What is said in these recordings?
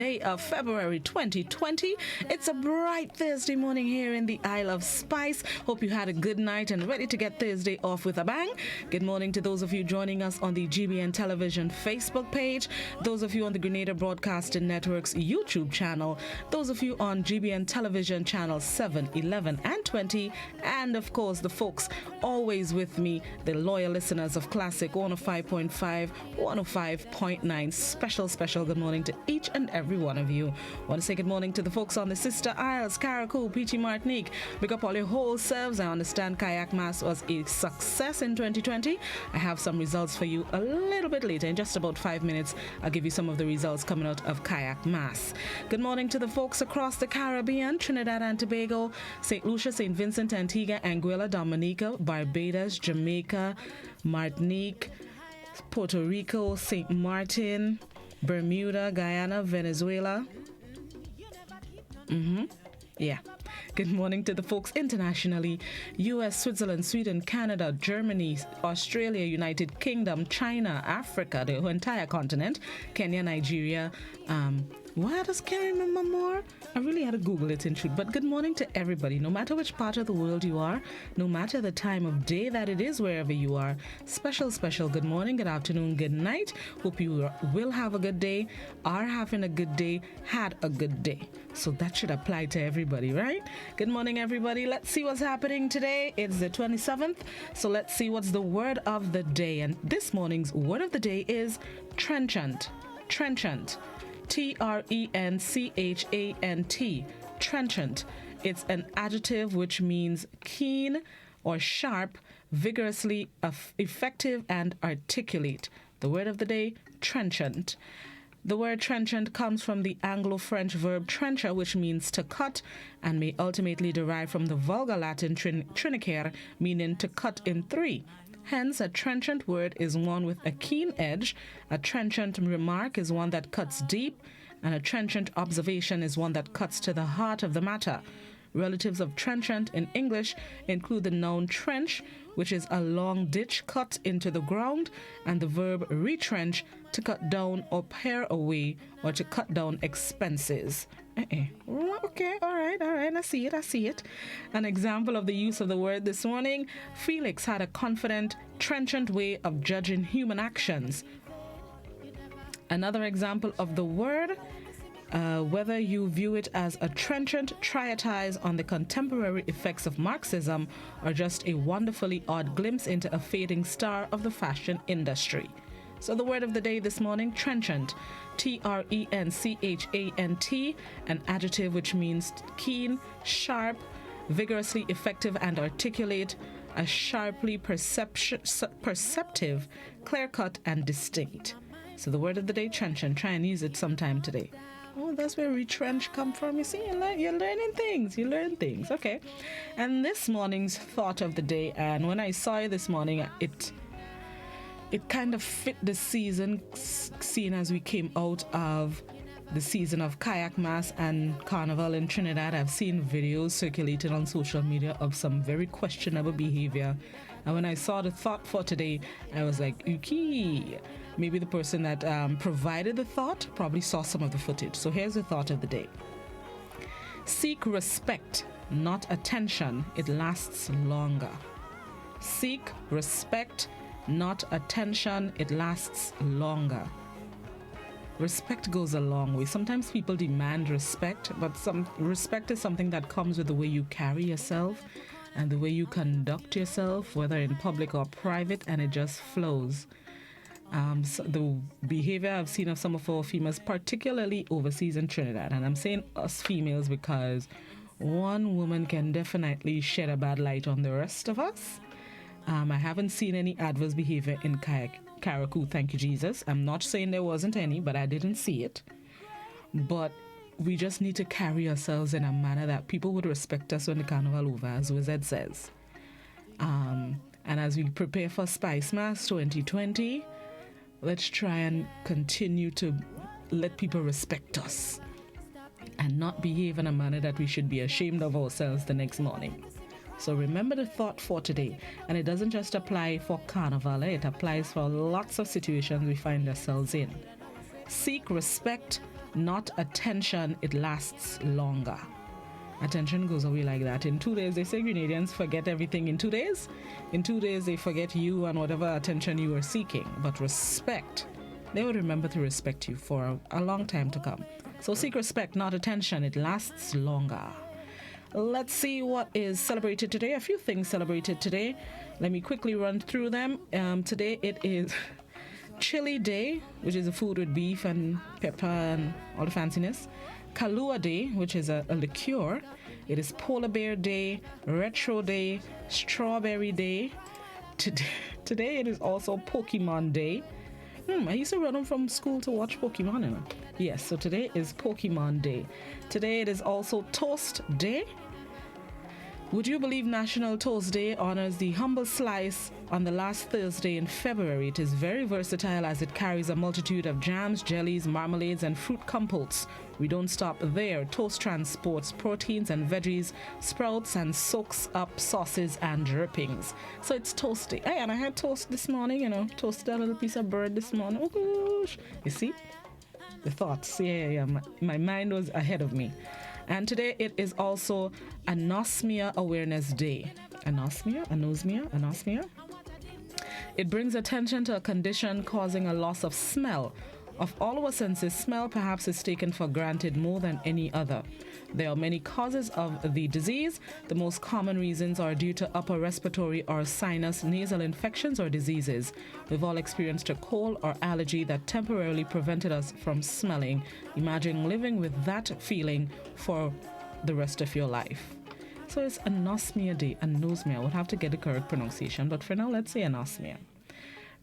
Day of February 2020. It's a bright Thursday morning here in the Isle of Spice. Hope you had a good night and ready to get Thursday off with a bang. Good morning to those of you joining us on the GBN Television Facebook page, those of you on the Grenada Broadcasting Network's YouTube channel, those of you on GBN Television channel 7, 11, and 20, and of course the folks always with me, the loyal listeners of Classic 105.5, 105.9. Special good morning to each and every one of you. I want to say good morning to the folks on the Sister Isles, Carriacou, Peachy, Martinique. Big up all your whole selves. I understand Kayak Mass was a success in 2020. I have some results for you a little bit later. In just about 5 minutes, I'll give you some of the results coming out of Kayak Mass. Good morning to the folks across the Caribbean, Trinidad and Tobago, St. Lucia, St. Vincent, Antigua, Anguilla, Dominica, Barbados, Jamaica, Martinique, Puerto Rico, St. Martin, Bermuda, Guyana, Venezuela. Yeah. Good morning to the folks internationally. US, Switzerland, Sweden, Canada, Germany, Australia, United Kingdom, China, Africa, the entire continent, Kenya, Nigeria. Why does Kenya remember more? I really had to Google it in truth. But good morning to everybody, no matter which part of the world you are, no matter the time of day that it is, wherever you are. Special good morning, good afternoon, good night. Hope you will have a good day, are having a good day, had a good day. So that should apply to everybody, right? Good morning, everybody. Let's see what's happening today. It's the 27th. So let's see what's the word of the day. And this morning's word of the day is trenchant. Trenchant. Trenchant. Trenchant. It's an adjective which means keen or sharp, vigorously effective and articulate. The word of the day, trenchant. The word trenchant comes from the Anglo-French verb trencher, which means to cut, and may ultimately derive from the vulgar Latin trinicere, meaning to cut in three. Hence, a trenchant word is one with a keen edge, a trenchant remark is one that cuts deep, and a trenchant observation is one that cuts to the heart of the matter. Relatives of trenchant in English include the noun trench, which is a long ditch cut into the ground, and the verb retrench, to cut down or pare away or to cut down expenses. Okay, all right, I see it. An example of the use of the word this morning: Felix had a confident, trenchant way of judging human actions. Another example of the word, whether you view it as a trenchant treatise on the contemporary effects of Marxism or just a wonderfully odd glimpse into a fading star of the fashion industry. So the word of the day this morning, trenchant, trenchant, an adjective which means keen, sharp, vigorously effective and articulate, a sharply perceptive, clear-cut and distinct. So the word of the day, trenchant. Try and use it sometime today. Oh, that's where retrench come from. You see, you're learning things. You learn things. Okay. And this morning's thought of the day, and when I saw it this morning, it kind of fit the season, seeing as we came out of the season of Kayak Mass and Carnival in Trinidad. I've seen videos circulating on social media of some very questionable behavior. And when I saw the thought for today, I was like, okay, maybe the person that provided the thought probably saw some of the footage. So here's the thought of the day. Seek respect, not attention. It lasts longer. Seek respect, not attention. It lasts longer. Respect goes a long way. Sometimes people demand respect, but respect is something that comes with the way you carry yourself and the way you conduct yourself, whether in public or private, and it just flows. So the behavior I've seen of some of our females, particularly overseas in Trinidad, and I'm saying us females because one woman can definitely shed a bad light on the rest of us. I haven't seen any adverse behavior in Carriacou, thank you, Jesus. I'm not saying there wasn't any, but I didn't see it. But we just need to carry ourselves in a manner that people would respect us when the carnival over, as Wizard says. And as we prepare for Spice Mass 2020, let's try and continue to let people respect us and not behave in a manner that we should be ashamed of ourselves the next morning. So remember the thought for today. And it doesn't just apply for Carnival, it applies for lots of situations we find ourselves in. Seek respect, not attention. It lasts longer. Attention goes away like that. In 2 days, they say Grenadians forget everything in 2 days. In 2 days, they forget you and whatever attention you were seeking. But respect, they would remember to respect you for a long time to come. So seek respect, not attention. It lasts longer. Let's see what is celebrated today. A few things celebrated today. Let me quickly run through them. Today it is Chili Day, which is a food with beef and pepper and all the fanciness. Kahlua Day, which is a liqueur. It is Polar Bear Day, Retro Day, Strawberry Day. Today it is also Pokemon Day. I used to run home from school to watch Pokemon. You know? Yes, so today is Pokemon Day. Today it is also Toast Day. Would you believe National Toast Day honors the humble slice on the last Thursday in February? It is very versatile as it carries a multitude of jams, jellies, marmalades, and fruit compotes. We don't stop there. Toast transports proteins and veggies, sprouts, and soaks up sauces and drippings. So it's Toast Day. Hey, and I had toast this morning, toasted a little piece of bread this morning. Oh gosh. You see? The thoughts. Yeah. My mind was ahead of me. And today it is also Anosmia Awareness Day. Anosmia? It brings attention to a condition causing a loss of smell. Of all our senses, smell perhaps is taken for granted more than any other. There are many causes of the disease. The most common reasons are due to upper respiratory or sinus, nasal infections or diseases. We've all experienced a cold or allergy that temporarily prevented us from smelling. Imagine living with that feeling for the rest of your life. So it's Anosmia Day. Anosmia. I would have to get the correct pronunciation, but for now, let's say anosmia.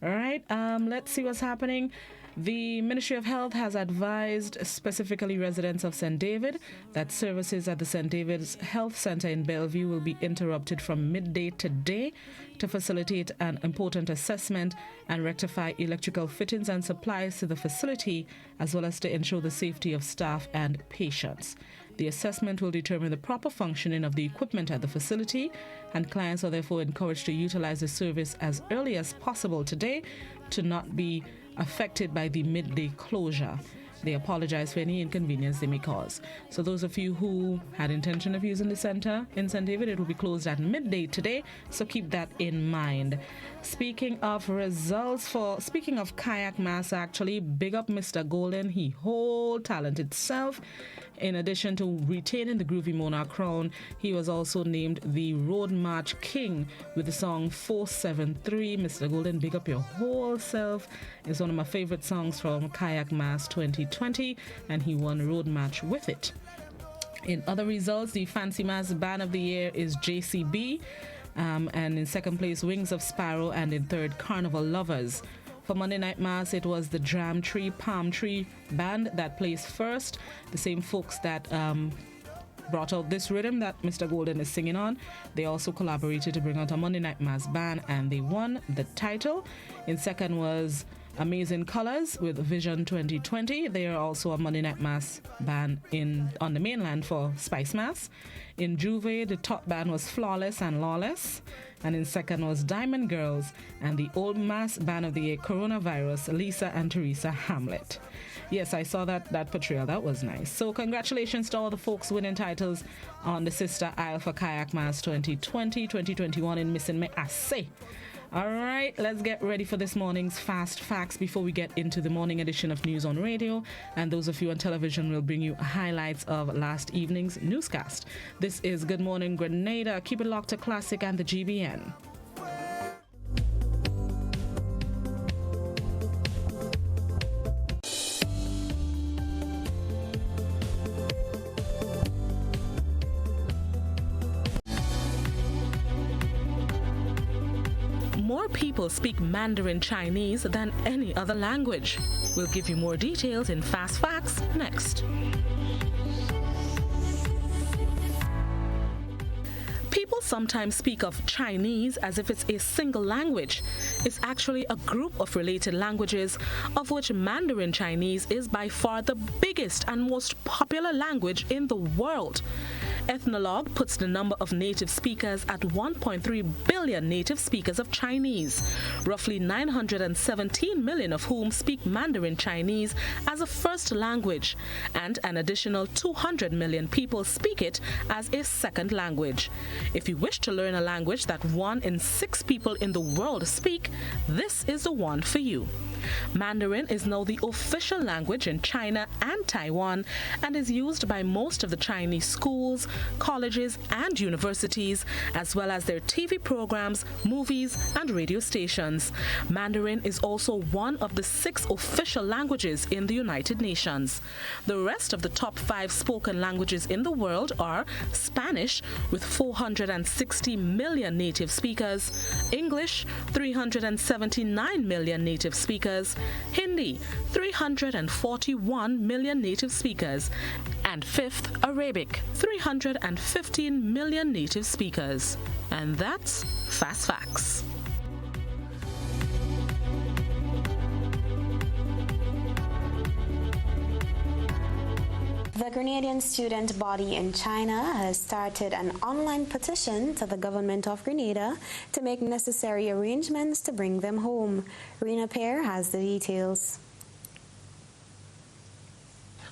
All right, let's see what's happening. The Ministry of Health has advised specifically residents of St. David that services at the St. David's Health Center in Bellevue will be interrupted from midday today to facilitate an important assessment and rectify electrical fittings and supplies to the facility, as well as to ensure the safety of staff and patients. The assessment will determine the proper functioning of the equipment at the facility, and clients are therefore encouraged to utilize the service as early as possible today to not be affected by the midday closure. They apologize for any inconvenience they may cause. So those of you who had intention of using the center in St. David, it will be closed at midday today, so keep that in mind. Speaking of kayak mass, actually, big up Mr. Golden. He whole talent itself. In addition to retaining the Groovy Monarch crown, he was also named the Road March King with the song 473. Mr. Golden, big up your whole self. It's one of my favorite songs from Kayak Mass 2020, and he won Road March with it. In other results, the Fancy Mass Band of the Year is JCB, and in second place, Wings of Sparrow, and in third, Carnival Lovers. For Monday Night Mass, it was the Dram Tree Palm Tree Band that placed first. The same folks that brought out this rhythm that Mr. Golden is singing on. They also collaborated to bring out a Monday Night Mass band, and they won the title. In second was Amazing Colors with Vision 2020. They are also a Monday Night Mass band on the mainland for Spice Mass. In Juve, the top band was Flawless and Lawless. And in second was Diamond Girls, and the Old Mass Band of the Year, Coronavirus, Lisa and Teresa Hamlet. Yes, I saw that portrayal. That was nice. So congratulations to all the folks winning titles on the Sister Isle for Kayak Mass 2020, 2021 in Missing Me Assay. All right, let's get ready for this morning's Fast Facts before we get into the morning edition of News on Radio. And those of you on television will bring you highlights of last evening's newscast. This is Good Morning Grenada. Keep it locked to Classic and the GBN. More people speak Mandarin Chinese than any other language. We'll give you more details in Fast Facts next. People sometimes speak of Chinese as if it's a single language. It's actually a group of related languages, of which Mandarin Chinese is by far the biggest and most popular language in the world. Ethnologue puts the number of native speakers at 1.3 billion native speakers of Chinese, roughly 917 million of whom speak Mandarin Chinese as a first language, and an additional 200 million people speak it as a second language. If you wish to learn a language that 1 in 6 people in the world speak, this is the one for you. Mandarin is now the official language in China and Taiwan and is used by most of the Chinese schools, colleges, and universities, as well as their TV programs, movies, and radio stations. Mandarin is also one of the 6 official languages in the United Nations. The rest of the top 5 spoken languages in the world are Spanish, with 460 million native speakers, English, 379 million native speakers, Hindi, 341 million native speakers, and 5th, Arabic, 315 million native speakers. And that's Fast Facts. The Grenadian student body in China has started an online petition to the government of Grenada to make necessary arrangements to bring them home. Rena Pear has the details.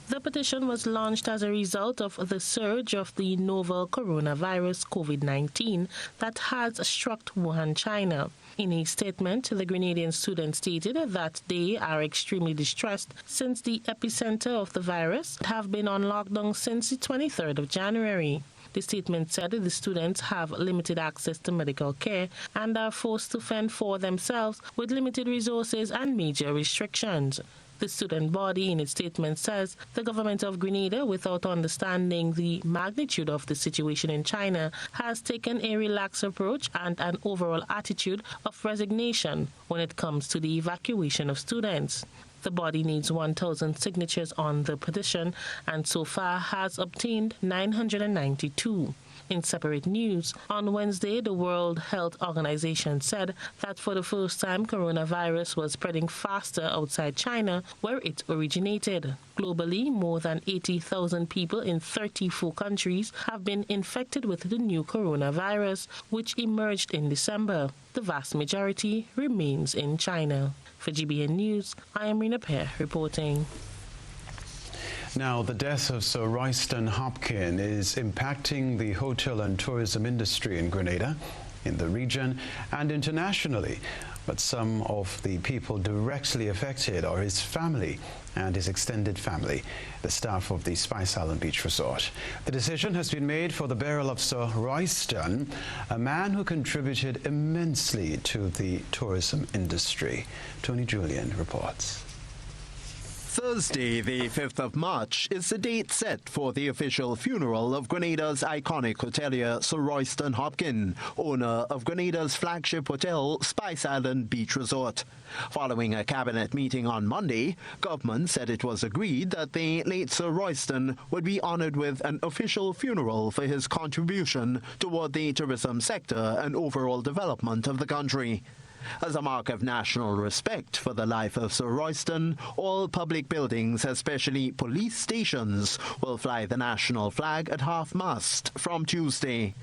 The petition was launched as a result of the surge of the novel coronavirus COVID-19 that has struck Wuhan, China. In a statement, the Grenadian students stated that they are extremely distressed since the epicenter of the virus have been on lockdown since the 23rd of January. The statement said the students have limited access to medical care and are forced to fend for themselves with limited resources and major restrictions. The student body in its statement says the government of Grenada, without understanding the magnitude of the situation in China, has taken a relaxed approach and an overall attitude of resignation when it comes to the evacuation of students. The body needs 1,000 signatures on the petition and so far has obtained 992. In separate news, on Wednesday, the World Health Organization said that for the first time, coronavirus was spreading faster outside China, where it originated. Globally, more than 80,000 people in 34 countries have been infected with the new coronavirus, which emerged in December. The vast majority remains in China. For GBN News, I am Rena Pear reporting. Now, the death of Sir Royston Hopkins is impacting the hotel and tourism industry in Grenada, in the region, and internationally. But some of the people directly affected are his family and his extended family, the staff of the Spice Island Beach Resort. The decision has been made for the burial of Sir Royston, a man who contributed immensely to the tourism industry. Tony Julian reports. Thursday, the 5th of March, is the date set for the official funeral of Grenada's iconic hotelier Sir Royston Hopkins, owner of Grenada's flagship hotel, Spice Island Beach Resort. Following a cabinet meeting on Monday, government said it was agreed that the late Sir Royston would be honoured with an official funeral for his contribution toward the tourism sector and overall development of the country. As a mark of national respect for the life of Sir Royston, all public buildings, especially police stations, will fly the national flag at half-mast from Tuesday.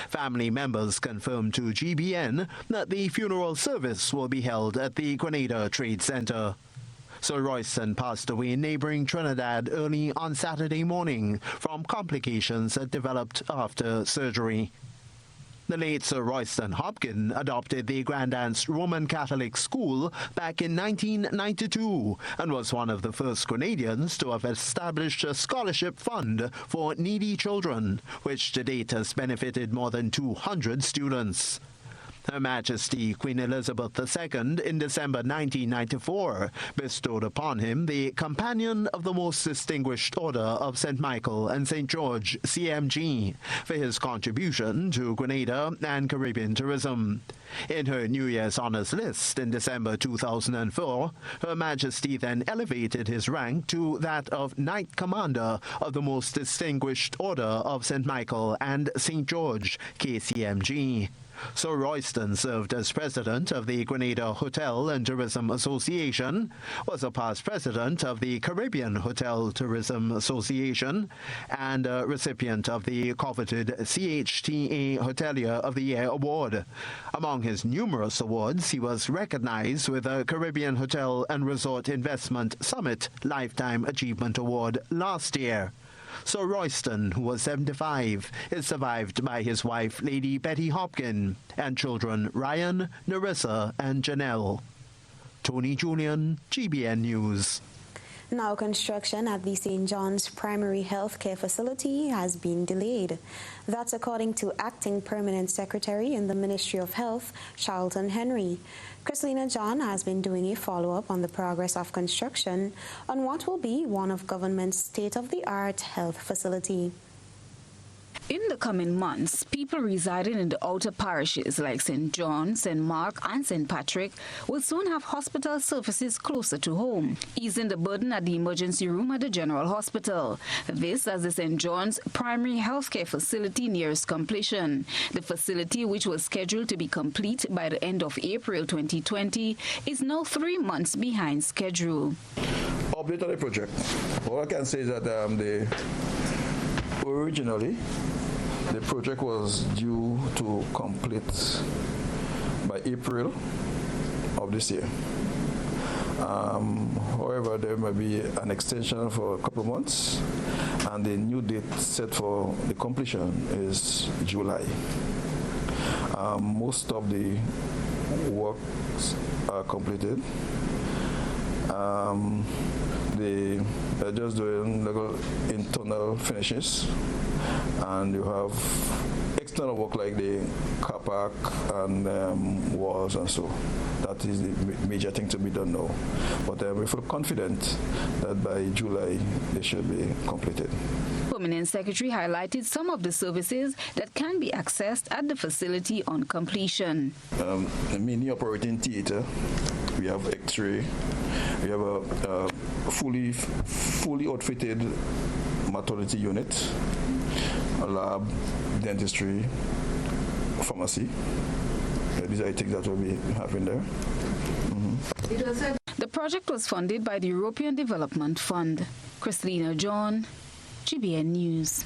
Family members confirmed to GBN that the funeral service will be held at the Grenada Trade Center. Sir Royston passed away in neighbouring Trinidad early on Saturday morning from complications that developed after surgery. The late Sir Royston Hopkins adopted the Grandaunt's Roman Catholic school back in 1992 and was one of the first Grenadians to have established a scholarship fund for needy children, which to date has benefited more than 200 students. Her Majesty Queen Elizabeth II in December 1994 bestowed upon him the Companion of the Most Distinguished Order of St. Michael and St. George, CMG, for his contribution to Grenada and Caribbean tourism. In her New Year's Honours List in December 2004, Her Majesty then elevated his rank to that of Knight Commander of the Most Distinguished Order of St. Michael and St. George, KCMG. Sir Royston served as president of the Grenada Hotel and Tourism Association, was a past president of the Caribbean Hotel Tourism Association, and a recipient of the coveted CHTA Hotelier of the Year Award. Among his numerous awards, he was recognized with a Caribbean Hotel and Resort Investment Summit Lifetime Achievement Award last year. Sir Royston, who was 75, is survived by his wife, Lady Betty Hopkin, and children Ryan, Narissa, and Janelle. Tony Julian, GBN News. Now construction at the St. John's Primary Health Care Facility has been delayed. That's according to Acting Permanent Secretary in the Ministry of Health, Charlton Henry. Christina John has been doing a follow-up on the progress of construction on what will be one of government's state-of-the-art health facility. In the coming months, people residing in the outer parishes like St. John, St. Mark and St. Patrick will soon have hospital services closer to home, easing the burden at the emergency room at the General Hospital. This as the St. John's Primary Healthcare Facility nears completion. The facility, which was scheduled to be complete by the end of April 2020, is now 3 months behind schedule. Update on the project. All I can say is that originally, the project was due to complete by April of this year. However, there may be an extension for a couple of months, and the new date set for the completion is July. Most of the works are completed. They're just doing little internal finishes, and you have external work like the car park and walls and so. That is the major thing to be done now. But we feel confident that by July they should be completed. Permanent Secretary highlighted some of the services that can be accessed at the facility on completion. A mini operating theater, we have X-ray, we have a fully outfitted maternity unit, a lab, dentistry, pharmacy. These are things that will be happening there. The project was funded by the European Development Fund. Christina John, GBN News.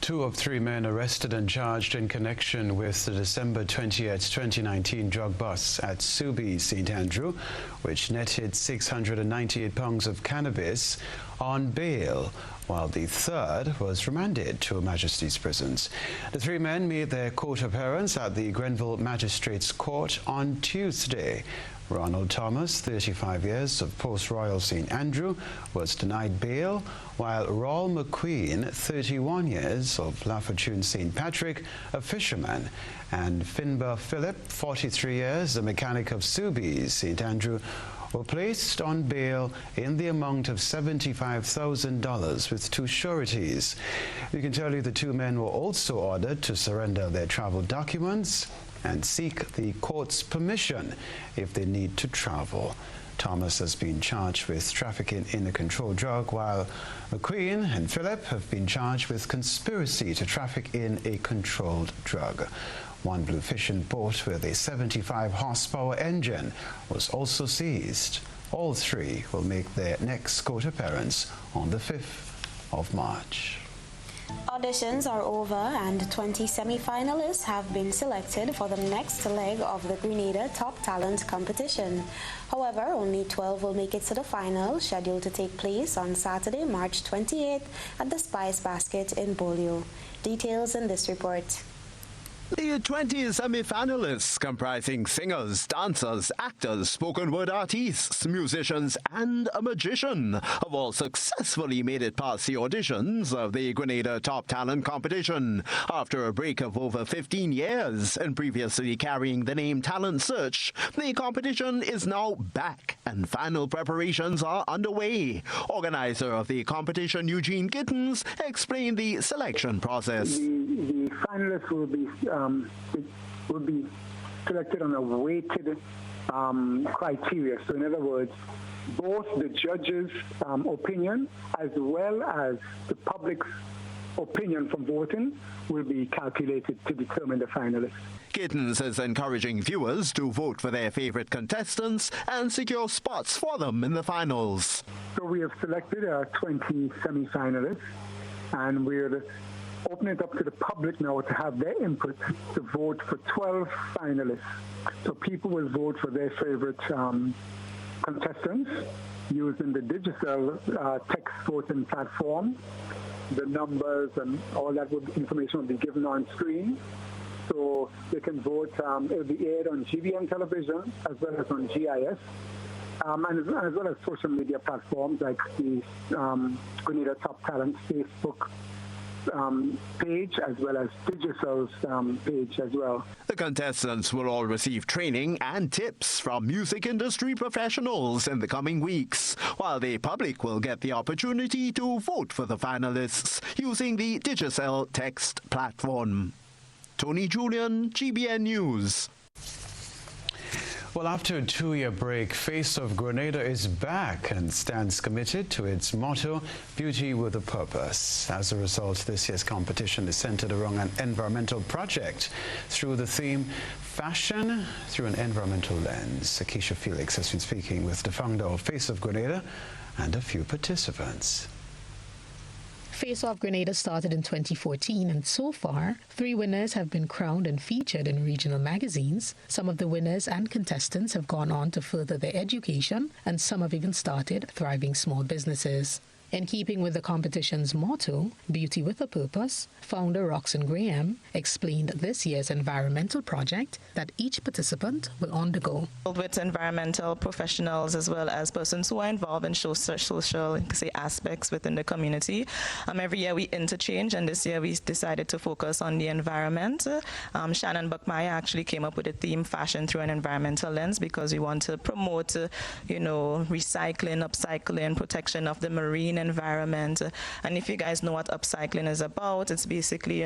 2 of 3 men arrested and charged in connection with the December 20th, 2019 drug bust at Subi, St. Andrew, which netted 698 pounds of cannabis, on bail, while the third was remanded to Majesty's prisons. The 3 men made their court appearance at the Grenville Magistrates Court on Tuesday. Ronald Thomas, 35 years, of Post Royal St. Andrew, was denied bail, while Raul McQueen, 31 years, of Lafortune St. Patrick, a fisherman, and Finbar Philip, 43 years, a mechanic of Subi, St. Andrew, were placed on bail in the amount of $75,000 with 2 sureties. We can tell you the 2 men were also ordered to surrender their travel documents and seek the court's permission if they need to travel. Thomas has been charged with trafficking in a controlled drug, while McQueen and Philip have been charged with conspiracy to traffic in a controlled drug. One blue fishing boat with a 75 horsepower engine was also seized. All 3 will make their next court appearance on the 5th of March. Auditions are over and 20 semi-finalists have been selected for the next leg of the Grenada Top Talent competition. However, only 12 will make it to the final, scheduled to take place on Saturday, March 28th at the Spice Basket in Bolio. Details in this report. The 20 semi-finalists, comprising singers, dancers, actors, spoken word artists, musicians, and a magician, have all successfully made it past the auditions of the Grenada Top Talent competition after a break of over 15 years and previously carrying the name Talent Search. The competition is now back and final preparations are underway. Organizer of the competition, Eugene Gittens, explained the selection process. The finalists will be selected on a weighted criteria. So in other words, both the judges' opinion as well as the public's opinion from voting will be calculated to determine the finalists. Gittins is encouraging viewers to vote for their favorite contestants and secure spots for them in the finals. So we have selected 20 semi-finalists, and we're opening it up to the public now to have their input to vote for 12 finalists. So people will vote for their favorite contestants using the digital text voting platform. The numbers and all that information will be given on screen. So they can vote. It will be aired on GBN television as well as on GIS, and as well as social media platforms like the Grenada Top Talent Facebook page, as well as Digital's page as well. The contestants will all receive training and tips from music industry professionals in the coming weeks, while the public will get the opportunity to vote for the finalists using the Digicel text platform. Tony Julian, GBN News. Well, after a 2-year break, Face of Grenada is back and stands committed to its motto, Beauty with a Purpose. As a result, this year's competition is centered around an environmental project through the theme, Fashion Through an Environmental Lens. Akeisha Felix has been speaking with the founder of Face of Grenada and a few participants. Face of Grenada started in 2014, and so far, 3 winners have been crowned and featured in regional magazines. Some of the winners and contestants have gone on to further their education, and some have even started thriving small businesses. In keeping with the competition's motto, Beauty with a Purpose, founder Roxanne Graham explained this year's environmental project that each participant will undergo. With environmental professionals as well as persons who are involved in social aspects within the community. Every year we interchange, and this year we decided to focus on the environment. Shannon Buckmeyer actually came up with the theme Fashion Through an Environmental Lens because we want to promote, recycling, upcycling, protection of the marine environment. And if you guys know what upcycling is about, it's basically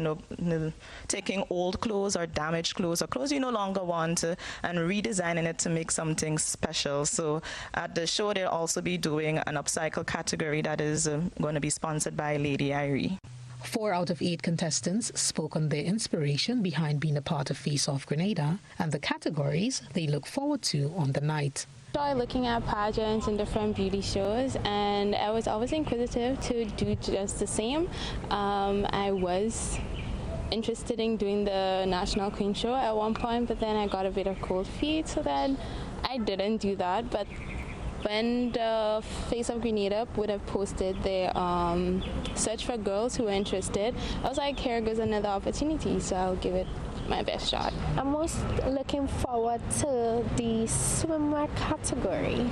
taking old clothes or damaged clothes or clothes you no longer want and redesigning it to make something special. So at the show they'll also be doing an upcycle category that is going to be sponsored by Lady Irie. 4 out of 8 contestants spoke on their inspiration behind being a part of Face Off Grenada and the categories they look forward to on the night. I started looking at pageants and different beauty shows, and I was always inquisitive to do just the same. I was interested in doing the National Queen Show at one point, but then I got a bit of cold feet, so then I didn't do that. But when the Face of Grenada would have posted their search for girls who were interested, I was like, here goes another opportunity, so I'll give it my best shot. I'm most looking forward to the swimwear category.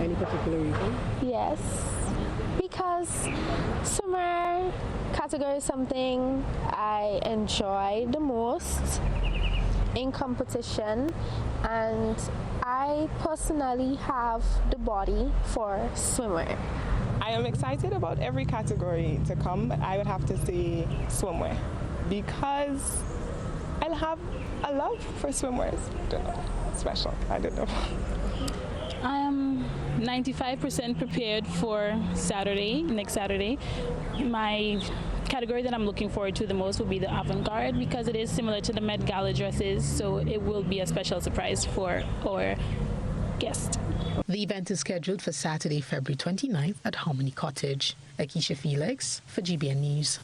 Any particular reason? Yes, because swimwear category is something I enjoy the most in competition, and I personally have the body for swimwear. I am excited about every category to come, but I would have to say swimwear because I have a love for swimwear. I don't know, special, I don't know. I am 95% prepared for next Saturday. My category that I'm looking forward to the most will be the avant-garde because it is similar to the Met Gala dresses, so it will be a special surprise for our guest. The event is scheduled for Saturday, February 29th at Harmony Cottage. Akeisha Felix for GBN News.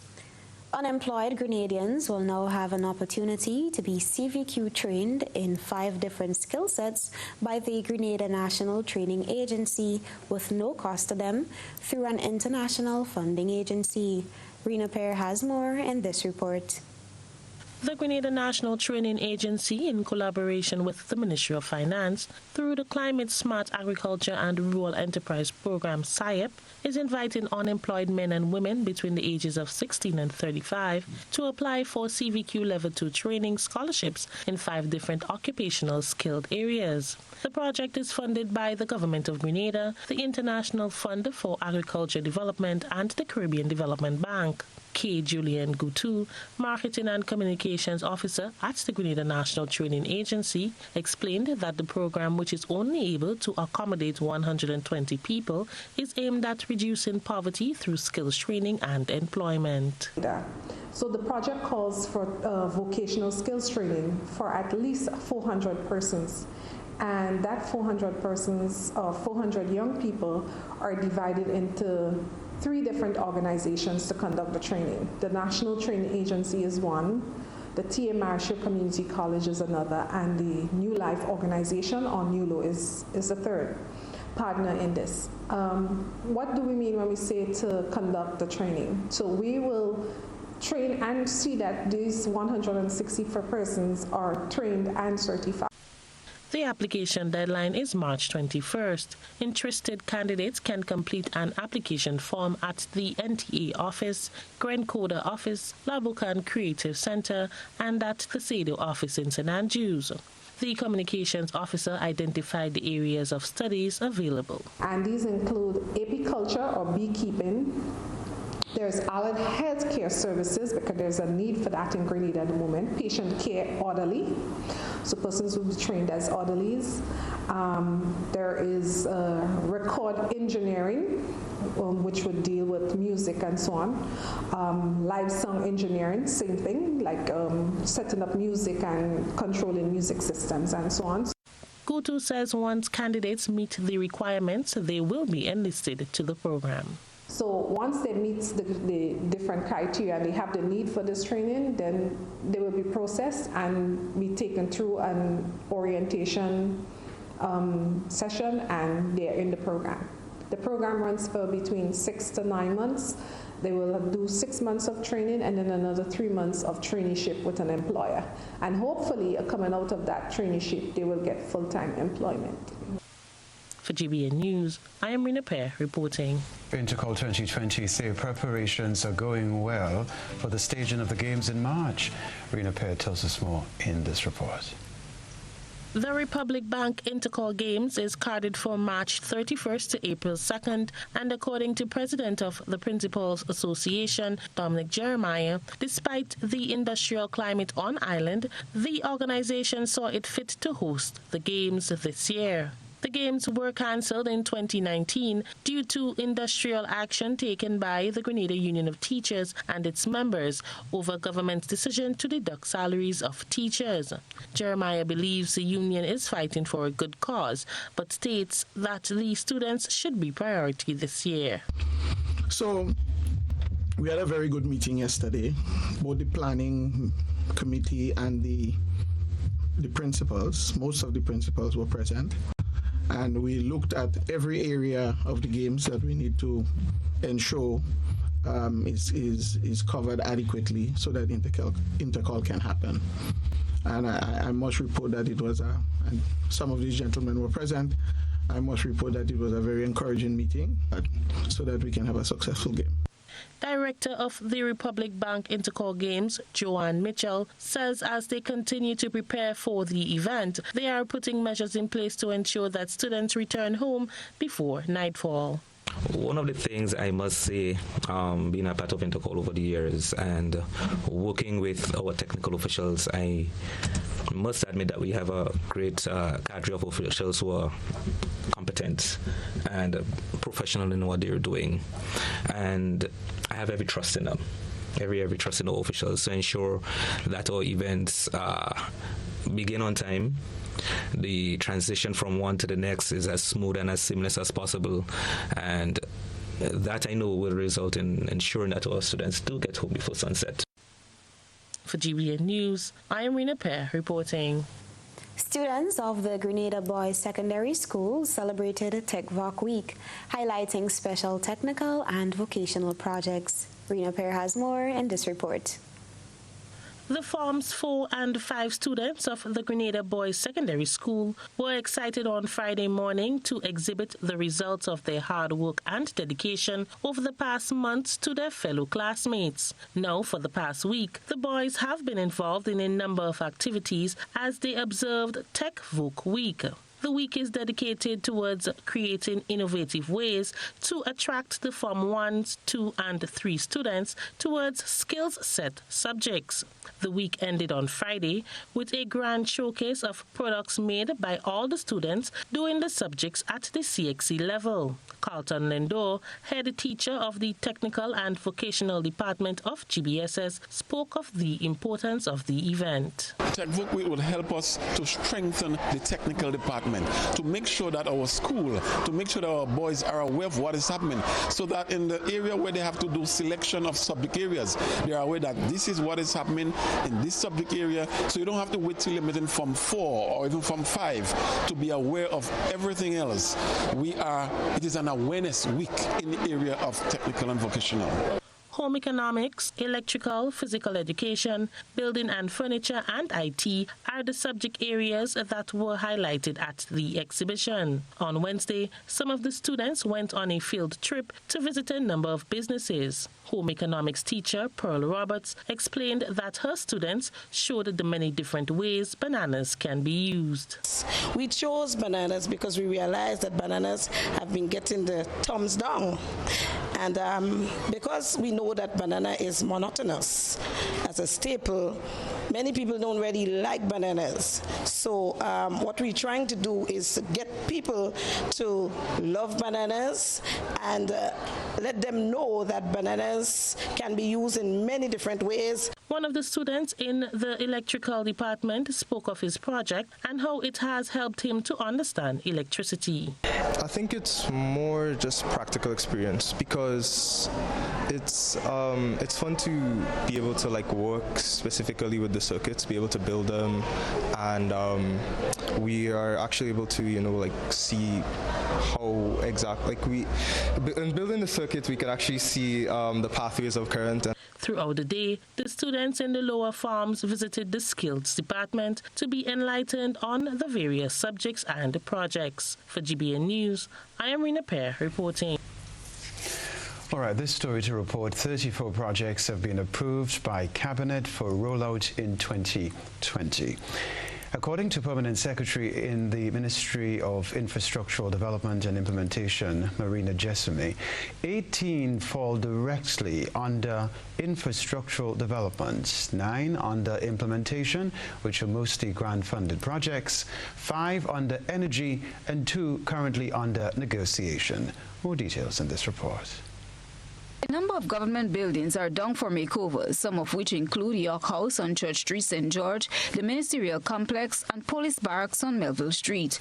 Unemployed Grenadians will now have an opportunity to be CVQ trained in 5 different skill sets by the Grenada National Training Agency with no cost to them through an international funding agency. Rena Pear has more in this report. The Grenada National Training Agency, in collaboration with the Ministry of Finance, through the Climate Smart Agriculture and Rural Enterprise Program (CIEP), is inviting unemployed men and women between the ages of 16 and 35 to apply for CVQ Level 2 training scholarships in 5 different occupational skilled areas. The project is funded by the Government of Grenada, the International Fund for Agriculture Development, and the Caribbean Development Bank. K. Julian Gutu, Marketing and Communications Officer at the Grenada National Training Agency, explained that the program, which is only able to accommodate 120 people, is aimed at reducing poverty through skills training and employment. So the project calls for vocational skills training for at least 400 persons. And that 400 persons, 400 young people, are divided into 3 different organizations to conduct the training. The National Training Agency is one, the T.A. Marshall Community College is another, and the New Life Organization, or NULO, is the third partner in this. What do we mean when we say to conduct the training? So we will train and see that these 164 persons are trained and certified. The application deadline is March 21st. Interested candidates can complete an application form at the NTA office, GRENADA office, Labukan Creative Center, and at the SADO office in St. Andrews. The communications officer identified the areas of studies available. And these include apiculture or beekeeping. There's allied healthcare services, because there's a need for that in Grenada at the moment. Patient care orderly, so persons will be trained as orderlies. There is record engineering, which would deal with music and so on. Live song engineering, same thing, like setting up music and controlling music systems and so on. Gutu says once candidates meet the requirements, they will be enlisted to the program. So once they meet the different criteria and they have the need for this training, then they will be processed and be taken through an orientation session, and they're in the program. The program runs for between 6 to 9 months. They will do 6 months of training and then another 3 months of traineeship with an employer. And hopefully, coming out of that traineeship, they will get full-time employment. For GBN News, I am Rina Pear reporting. Intercol 2020 say preparations are going well for the staging of the Games in March. Rina Pear tells us more in this report. The Republic Bank Intercol Games is carded for March 31st to April 2nd, and according to President of the Principals Association, Dominic Jeremiah, despite the industrial climate on island, the organization saw it fit to host the Games this year. The Games were cancelled in 2019 due to industrial action taken by the Grenada Union of Teachers and its members over government's decision to deduct salaries of teachers. Jeremiah believes the union is fighting for a good cause, but states that the students should be priority this year. So, we had a very good meeting yesterday. Both the planning committee and the principals, most of the principals were present. And we looked at every area of the games that we need to ensure is covered adequately so that intercall can happen. And I must report that it was and some of these gentlemen were present. I must report that it was a very encouraging meeting so that we can have a successful game. Director of the Republic Bank Intercall Games, Joanne Mitchell, says as they continue to prepare for the event, they are putting measures in place to ensure that students return home before nightfall. One of the things I must say, being a part of Intercall over the years and working with our technical officials, I must admit that we have a great cadre of officials who are competent and professional in what they're doing. And I have every trust in them, every trust in our officials to ensure that our events begin on time. The transition from one to the next is as smooth and as seamless as possible, and that I know will result in ensuring that our students do get home before sunset. For GBN News, I am Rina Pear reporting. Students of the Grenada Boys Secondary School celebrated TechVoc Week, highlighting special technical and vocational projects. Rina Pear has more in this report. The Forms 4 and 5 students of the Grenada Boys Secondary School were excited on Friday morning to exhibit the results of their hard work and dedication over the past months to their fellow classmates. Now, for the past week, the boys have been involved in a number of activities as they observed TechVoc Week. The week is dedicated towards creating innovative ways to attract the Form 1, 2 and 3 students towards skills set subjects. The week ended on Friday with a grand showcase of products made by all the students doing the subjects at the CXC level. Carlton Lindor, head teacher of the Technical and Vocational Department of GBSS, spoke of the importance of the event. TechVoc will help us to strengthen the technical department, to make sure that our school, to make sure that our boys are aware of what is happening, so that in the area where they have to do selection of subject areas, they are aware that this is what is happening in this subject area, so you don't have to wait till you're meeting from 4 or even from 5 to be aware of everything else. It is an awareness week in the area of technical and vocational. Home economics, electrical, physical education, building and furniture, and IT are the subject areas that were highlighted at the exhibition. On Wednesday, some of the students went on a field trip to visit a number of businesses. Home economics teacher Pearl Roberts explained that her students showed the many different ways bananas can be used. We chose bananas because we realized that bananas have been getting the thumbs down. And because we know that banana is monotonous as a staple, many people don't really like bananas. So what we're trying to do is get people to love bananas and let them know that bananas can be used in many different ways. One of the students in the electrical department spoke of his project and how it has helped him to understand electricity. I think it's more just practical experience because it's fun to be able to work specifically with the circuits, be able to build them, and we are actually able to see how exactly in building the circuits we can actually see the pathways of current. Throughout the day, the students in the lower farms visited the skills department to be enlightened on the various subjects and projects. For GBN News, I am Rena Pear reporting. All right, this story to report: 34 projects have been approved by Cabinet for rollout in 2020. According to Permanent Secretary in the Ministry of Infrastructural Development and Implementation, Marina Jessume, 18 fall directly under infrastructural development, 9 under implementation, which are mostly grant-funded projects, 5 under energy, and 2 currently under negotiation. More details in this report. A number of government buildings are down for makeovers, some of which include York House on Church Street, St. George, the Ministerial Complex, and Police Barracks on Melville Street.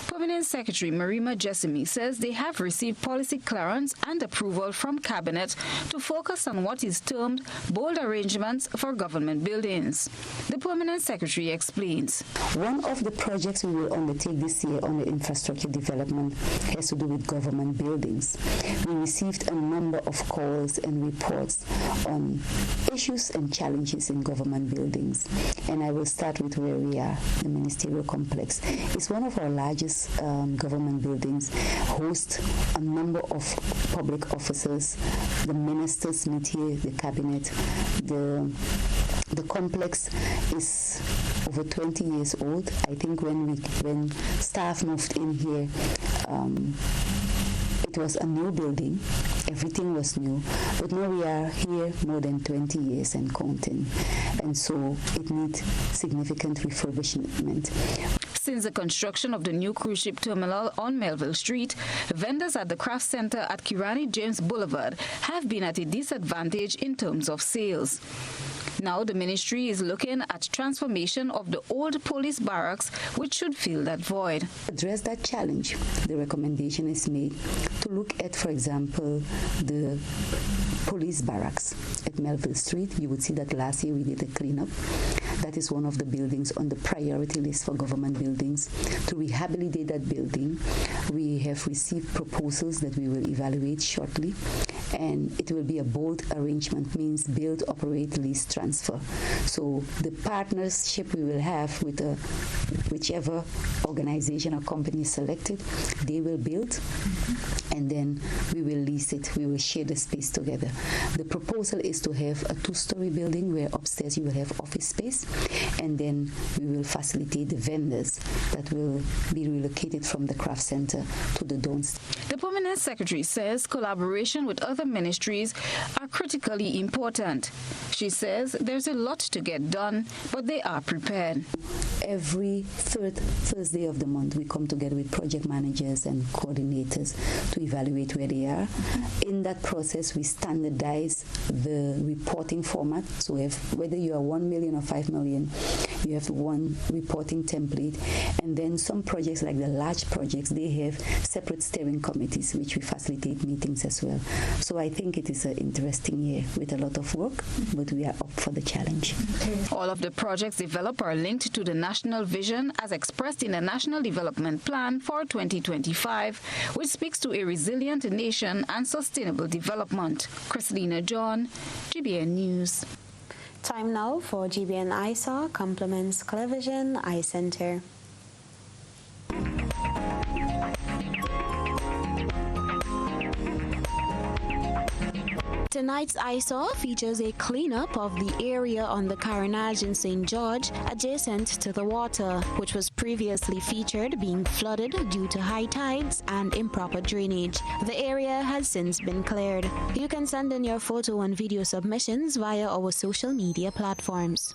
Permanent Secretary Marima Jessume says they have received policy clearance and approval from Cabinet to focus on what is termed bold arrangements for government buildings. The Permanent Secretary explains. One of the projects we will undertake this year on the infrastructure development has to do with government buildings. We received a number of calls and reports on issues and challenges in government buildings. And I will start with where we are, the Ministerial Complex. It's one of our largest government buildings, host a number of public officers. The ministers meet here, the cabinet. The complex is over 20 years old. I think when staff moved in here, it was a new building. Everything was new. But now we are here more than 20 years and counting. And so it needs significant refurbishment. Since the construction of the new cruise ship terminal on Melville Street, vendors at the Craft Center at Kirani James Boulevard have been at a disadvantage in terms of sales. Now the ministry is looking at transformation of the old police barracks, which should fill that void. Address that challenge. The recommendation is made to look at, for example, the police barracks at Melville Street. You would see that last year we did a cleanup. That is one of the buildings on the priority list for government buildings. To rehabilitate that building, we have received proposals that we will evaluate shortly. And it will be a bold arrangement, means build, operate, lease, transfer. So the partnership we will have with whichever organization or company is selected, they will build and then we will lease it. We will share the space together. The proposal is to have a 2-story building where upstairs you will have office space, and then we will facilitate the vendors that will be relocated from the craft center to the downstairs. The Permanent Secretary says collaboration with other ministries are critically important. She says there's a lot to get done, but they are prepared. Every third Thursday of the month, we come together with project managers and coordinators to evaluate where they are. In that process, we standardize the reporting format. So whether you are 1 million or 5 million, you have one reporting template. And then some projects, like the large projects, they have separate steering committees, which we facilitate meetings as well. So I think it is an interesting year with a lot of work, but we are up for the challenge. All of the projects developed are linked to the national vision as expressed in the National Development Plan for 2025, which speaks to a resilient nation and sustainable development. Christina John, GBN News. Time now for GBN ISA, complements Television Eye Center. Tonight's ISA features a cleanup of the area on the Carnage in St. George adjacent to the water, which was previously featured being flooded due to high tides and improper drainage. The area has since been cleared. You can send in your photo and video submissions via our social media platforms.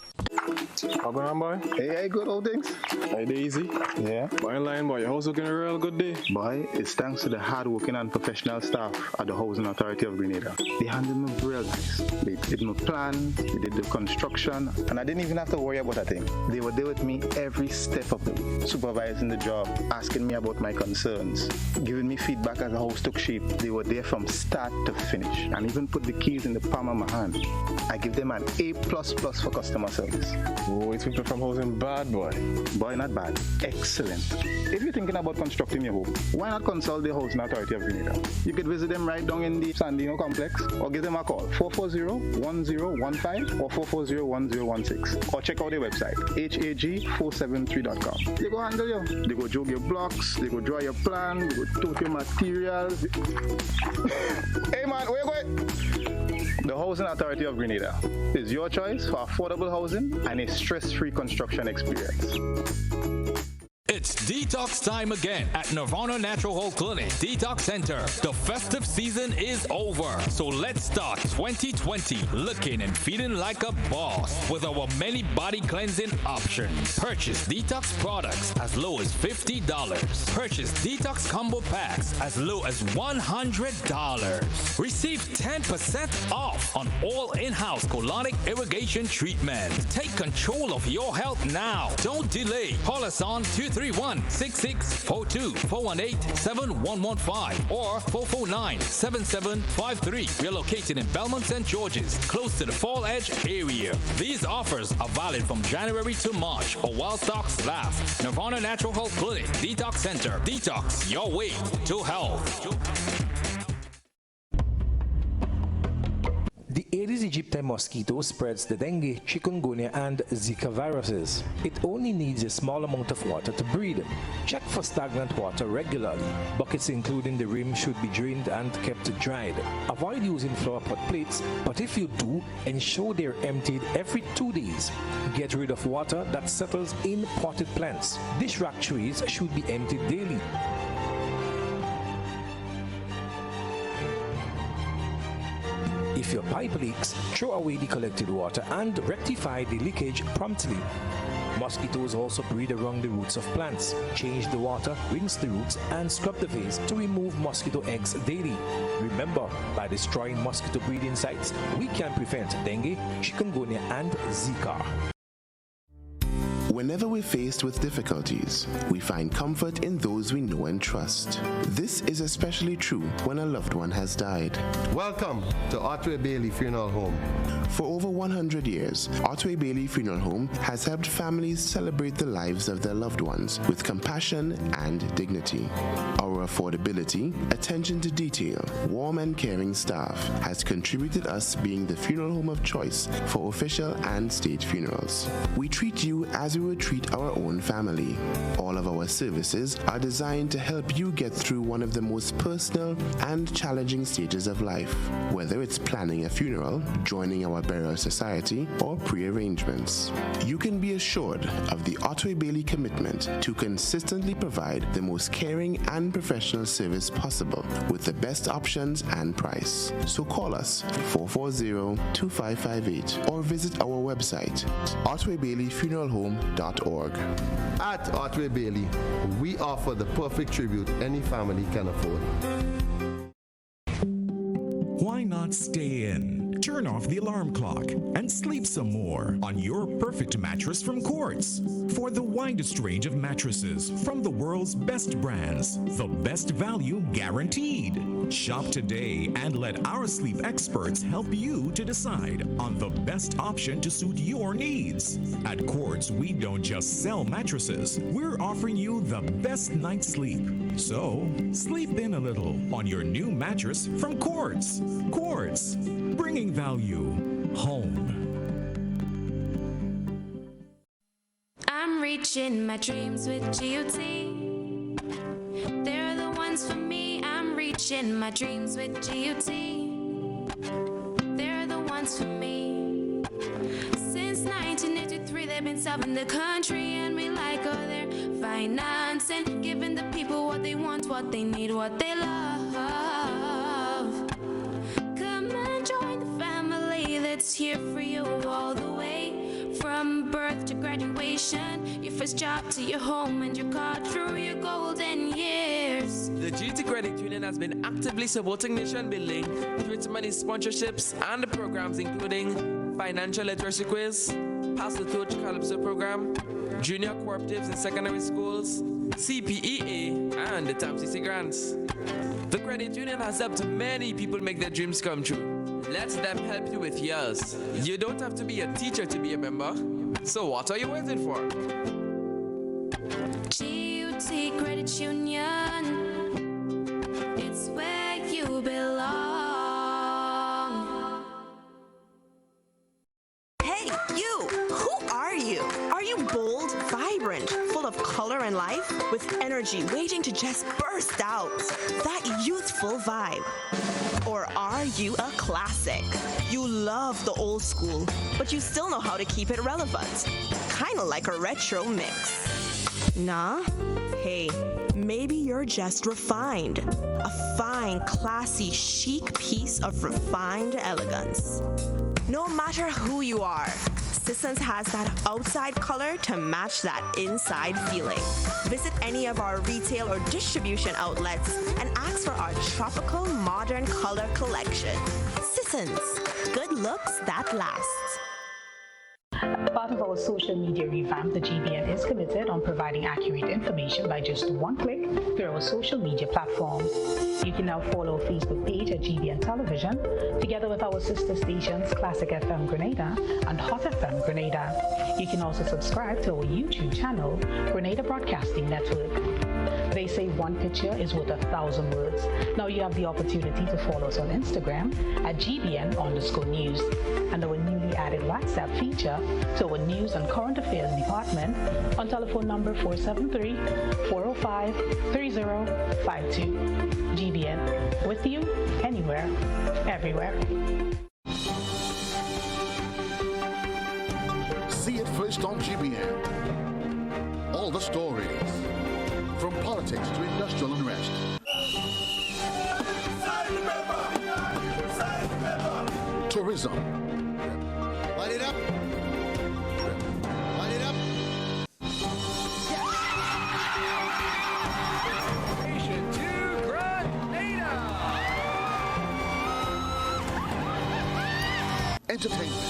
How going on, boy? Hey, good old things. Hey, easy. Yeah. Boy, in line, boy. Your house looking a real good day. Boy, it's thanks to the hard-working and professional staff at the Housing Authority of Grenada. They handled me real nice. They did my plan, they did the construction, and I didn't even have to worry about a thing. They were there with me every step of the way, supervising the job, asking me about my concerns, giving me feedback as the house took shape. They were there from start to finish, and even put the keys in the palm of my hand. I give them an A++ for customer service. Oh, it's people from housing bad, boy. Boy, not bad. Excellent. If you're thinking about constructing your home, why not consult the Housing Authority of Grenada? You could visit them right down in the Sandino complex, or give them a call, 440-1015 or 440-1016. Or check out their website, hag473.com. They go handle you. They go jog your blocks, they go draw your plan, they go tote your materials. Hey man, where you going? The Housing Authority of Grenada is your choice for affordable housing and a stress-free construction experience. It's detox time again at Nirvana Natural Health Clinic Detox Center. The festive season is over, so let's start 2020 looking and feeling like a boss with our many body cleansing options. Purchase detox products as low as $50. Purchase detox combo packs as low as $100. Receive 10% off on all in-house colonic irrigation treatment. Take control of your health now. Don't delay. Call us on 231-6642, 418-7115, or 449-7753. We are located in Belmont St. George's, close to the Fall Edge area. These offers are valid from January to March or while stocks last. Nirvana Natural Health Clinic Detox Center. Detox your way to health. The Aedes aegypti mosquito spreads the dengue, chikungunya, and Zika viruses. It only needs a small amount of water to breed. Check for stagnant water regularly. Buckets including the rim should be drained and kept dried. Avoid using flower pot plates, but if you do, ensure they're emptied every 2 days. Get rid of water that settles in potted plants. Dish rack trays should be emptied daily. If your pipe leaks, throw away the collected water and rectify the leakage promptly. Mosquitoes also breed around the roots of plants. Change the water, rinse the roots, and scrub the vase to remove mosquito eggs daily. Remember, by destroying mosquito breeding sites, we can prevent dengue, chikungunya, and Zika. Whenever we're faced with difficulties, we find comfort in those we know and trust. This is especially true when a loved one has died. Welcome to Otway Bailey Funeral Home. For over 100 years, Otway Bailey Funeral Home has helped families celebrate the lives of their loved ones with compassion and dignity. Our affordability, attention to detail, warm and caring staff has contributed us being the funeral home of choice for official and state funerals. We treat you as we we would treat our own family. All of our services are designed to help you get through one of the most personal and challenging stages of life, whether it's planning a funeral, joining our burial society, or pre-arrangements. You can be assured of the Otway Bailey commitment to consistently provide the most caring and professional service possible with the best options and price. So call us 440-2558 or visit our website otwaybaileyfuneralhome.org. At Otway Bailey, we offer the perfect tribute any family can afford. Why not stay in? Turn off the alarm clock and sleep some more on your perfect mattress from Quartz. For the widest range of mattresses from the world's best brands, the best value guaranteed. Shop today and let our sleep experts help you to decide on the best option to suit your needs. At Quartz, we don't just sell mattresses, we're offering you the best night's sleep. So, sleep in a little on your new mattress from Quartz. Quartz, bringing value home. I'm reaching my dreams with GOT. They're the ones for me. I'm reaching my dreams with GOT. They're the ones for me. Since 1983, they've been serving the country, and we like all their finance and giving the people what they want, what they need, what they love. Come and join the family that's here for you all the way. From birth to graduation, your first job to your home and your car through your golden years. The GT Credit Union has been actively supporting nation building through its many sponsorships and programs including Financial Literacy Quiz, Pass the Torch Calypso Program, Junior Cooperatives in Secondary Schools, CPEA, and the TAMCC Grants. The Credit Union has helped many people make their dreams come true. Let them help you with yours. You don't have to be a teacher to be a member. So what are you waiting for? GUT Credit Union, it's where you belong. Hey, you! Who are you? Are you bold, vibrant, full of color and life, with energy waiting to just burst out? That youthful vibe. Or are you a classic? You love the old school, but you still know how to keep it relevant. Kinda like a retro mix. Nah? Hey, maybe you're just refined. A fine, classy, chic piece of refined elegance. No matter who you are, Sissons has that outside color to match that inside feeling. Visit any of our retail or distribution outlets and ask for our tropical modern color collection. Sissons, good looks that lasts. Part of our social media revamp, the GBN is committed on providing accurate information by just one click through our social media platforms. You can now follow our Facebook page at GBN Television, together with our sister stations Classic FM Grenada and Hot FM Grenada. You can also subscribe to our YouTube channel, Grenada Broadcasting Network. They say one picture is worth 1,000 words. Now you have the opportunity to follow us on Instagram at GBN_news and our newly added WhatsApp feature to our News and Current Affairs department on telephone number 473-405-3052. GBN, with you, anywhere, everywhere. See it first on GBN. All the stories, from politics to industrial unrest. Tourism. Light it up. Light it up. Nation to Grenada. Entertainment.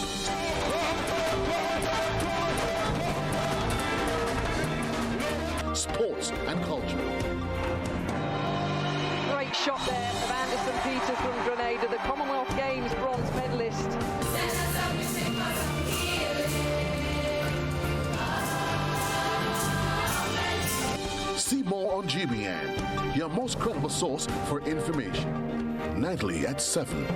Sports and culture. Great shot there of Anderson Peters from Grenada, the Commonwealth Games bronze medalist. See more on GBN, your most credible source for information. Nightly at 7.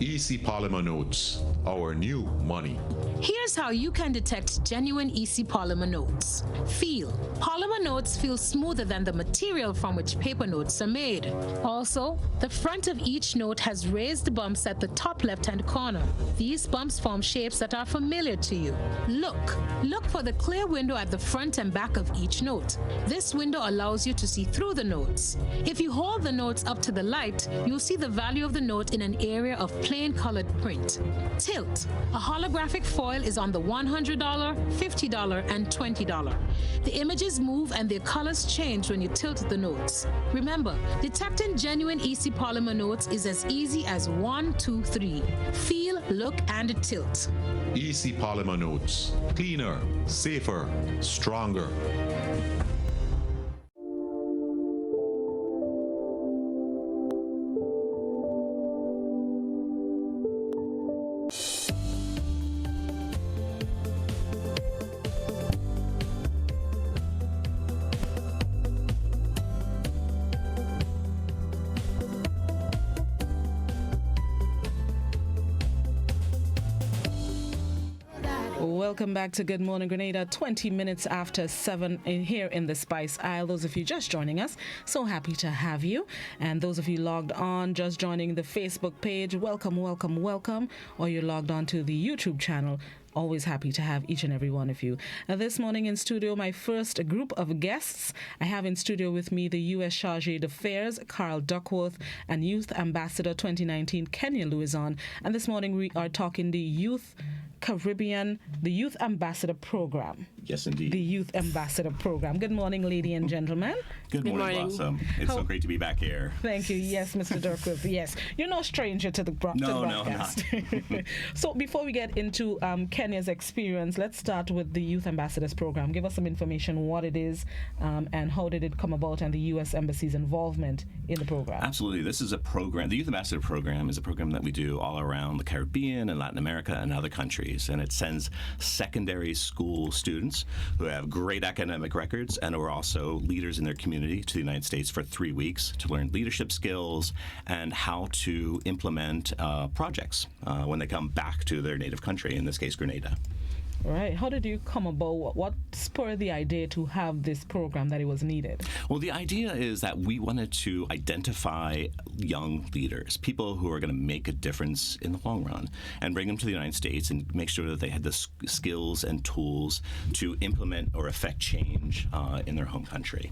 EC Polymer Notes, our new money. Here's how you can detect genuine EC polymer notes. Feel. Polymer notes feel smoother than the material from which paper notes are made. Also, the front of each note has raised bumps at the top left-hand corner. These bumps form shapes that are familiar to you. Look for the clear window at the front and back of each note. This window allows you to see through the notes. If you hold the notes up to the light, you'll see the value of the note in an area of plain colored print. Tilt. A holographic foil is on the $100, $50, and $20. The images move and their colors change when you tilt the notes. Remember, detecting genuine EC polymer notes is as easy as 1, 2, 3. Feel, look, and tilt. EC Polymer Notes. Cleaner, safer, stronger. Welcome back to Good Morning Grenada. 20 minutes after 7 here in the Spice Isle. Those of you just joining us, so happy to have you. And those of you logged on, just joining the Facebook page, welcome. Or you're logged on to the YouTube channel. Always happy to have each and every one of you. This morning in studio, my first group of guests. I have in studio with me the U.S. Chargé d'Affaires, Carl Duckworth, and Youth Ambassador 2019, Kenya Louison. And this morning we are talking the Youth Ambassador Program. Yes, indeed. The Youth Ambassador Program. Good morning, ladies and gentlemen. Good morning, Blossom. It's so great to be back here. Thank you. Yes, Mr. Duckworth. Yes. You're no stranger to the broadcast. No, I'm not. So before we get into Kenya's experience, let's start with the Youth Ambassadors Program. Give us some information, what it is, and how did it come about, and the U.S. Embassy's involvement in the program. Absolutely. This is a program. The Youth Ambassador Program is a program that we do all around the Caribbean and Latin America and other countries. And it sends secondary school students who have great academic records and who are also leaders in their community to the United States for 3 weeks to learn leadership skills and how to implement projects when they come back to their native country, in this case, Grenada. Right. How did you come about? What spurred the idea to have this program, that it was needed? Well, the idea is that we wanted to identify young leaders, people who are going to make a difference in the long run, and bring them to the United States and make sure that they had the skills and tools to implement or affect change in their home country.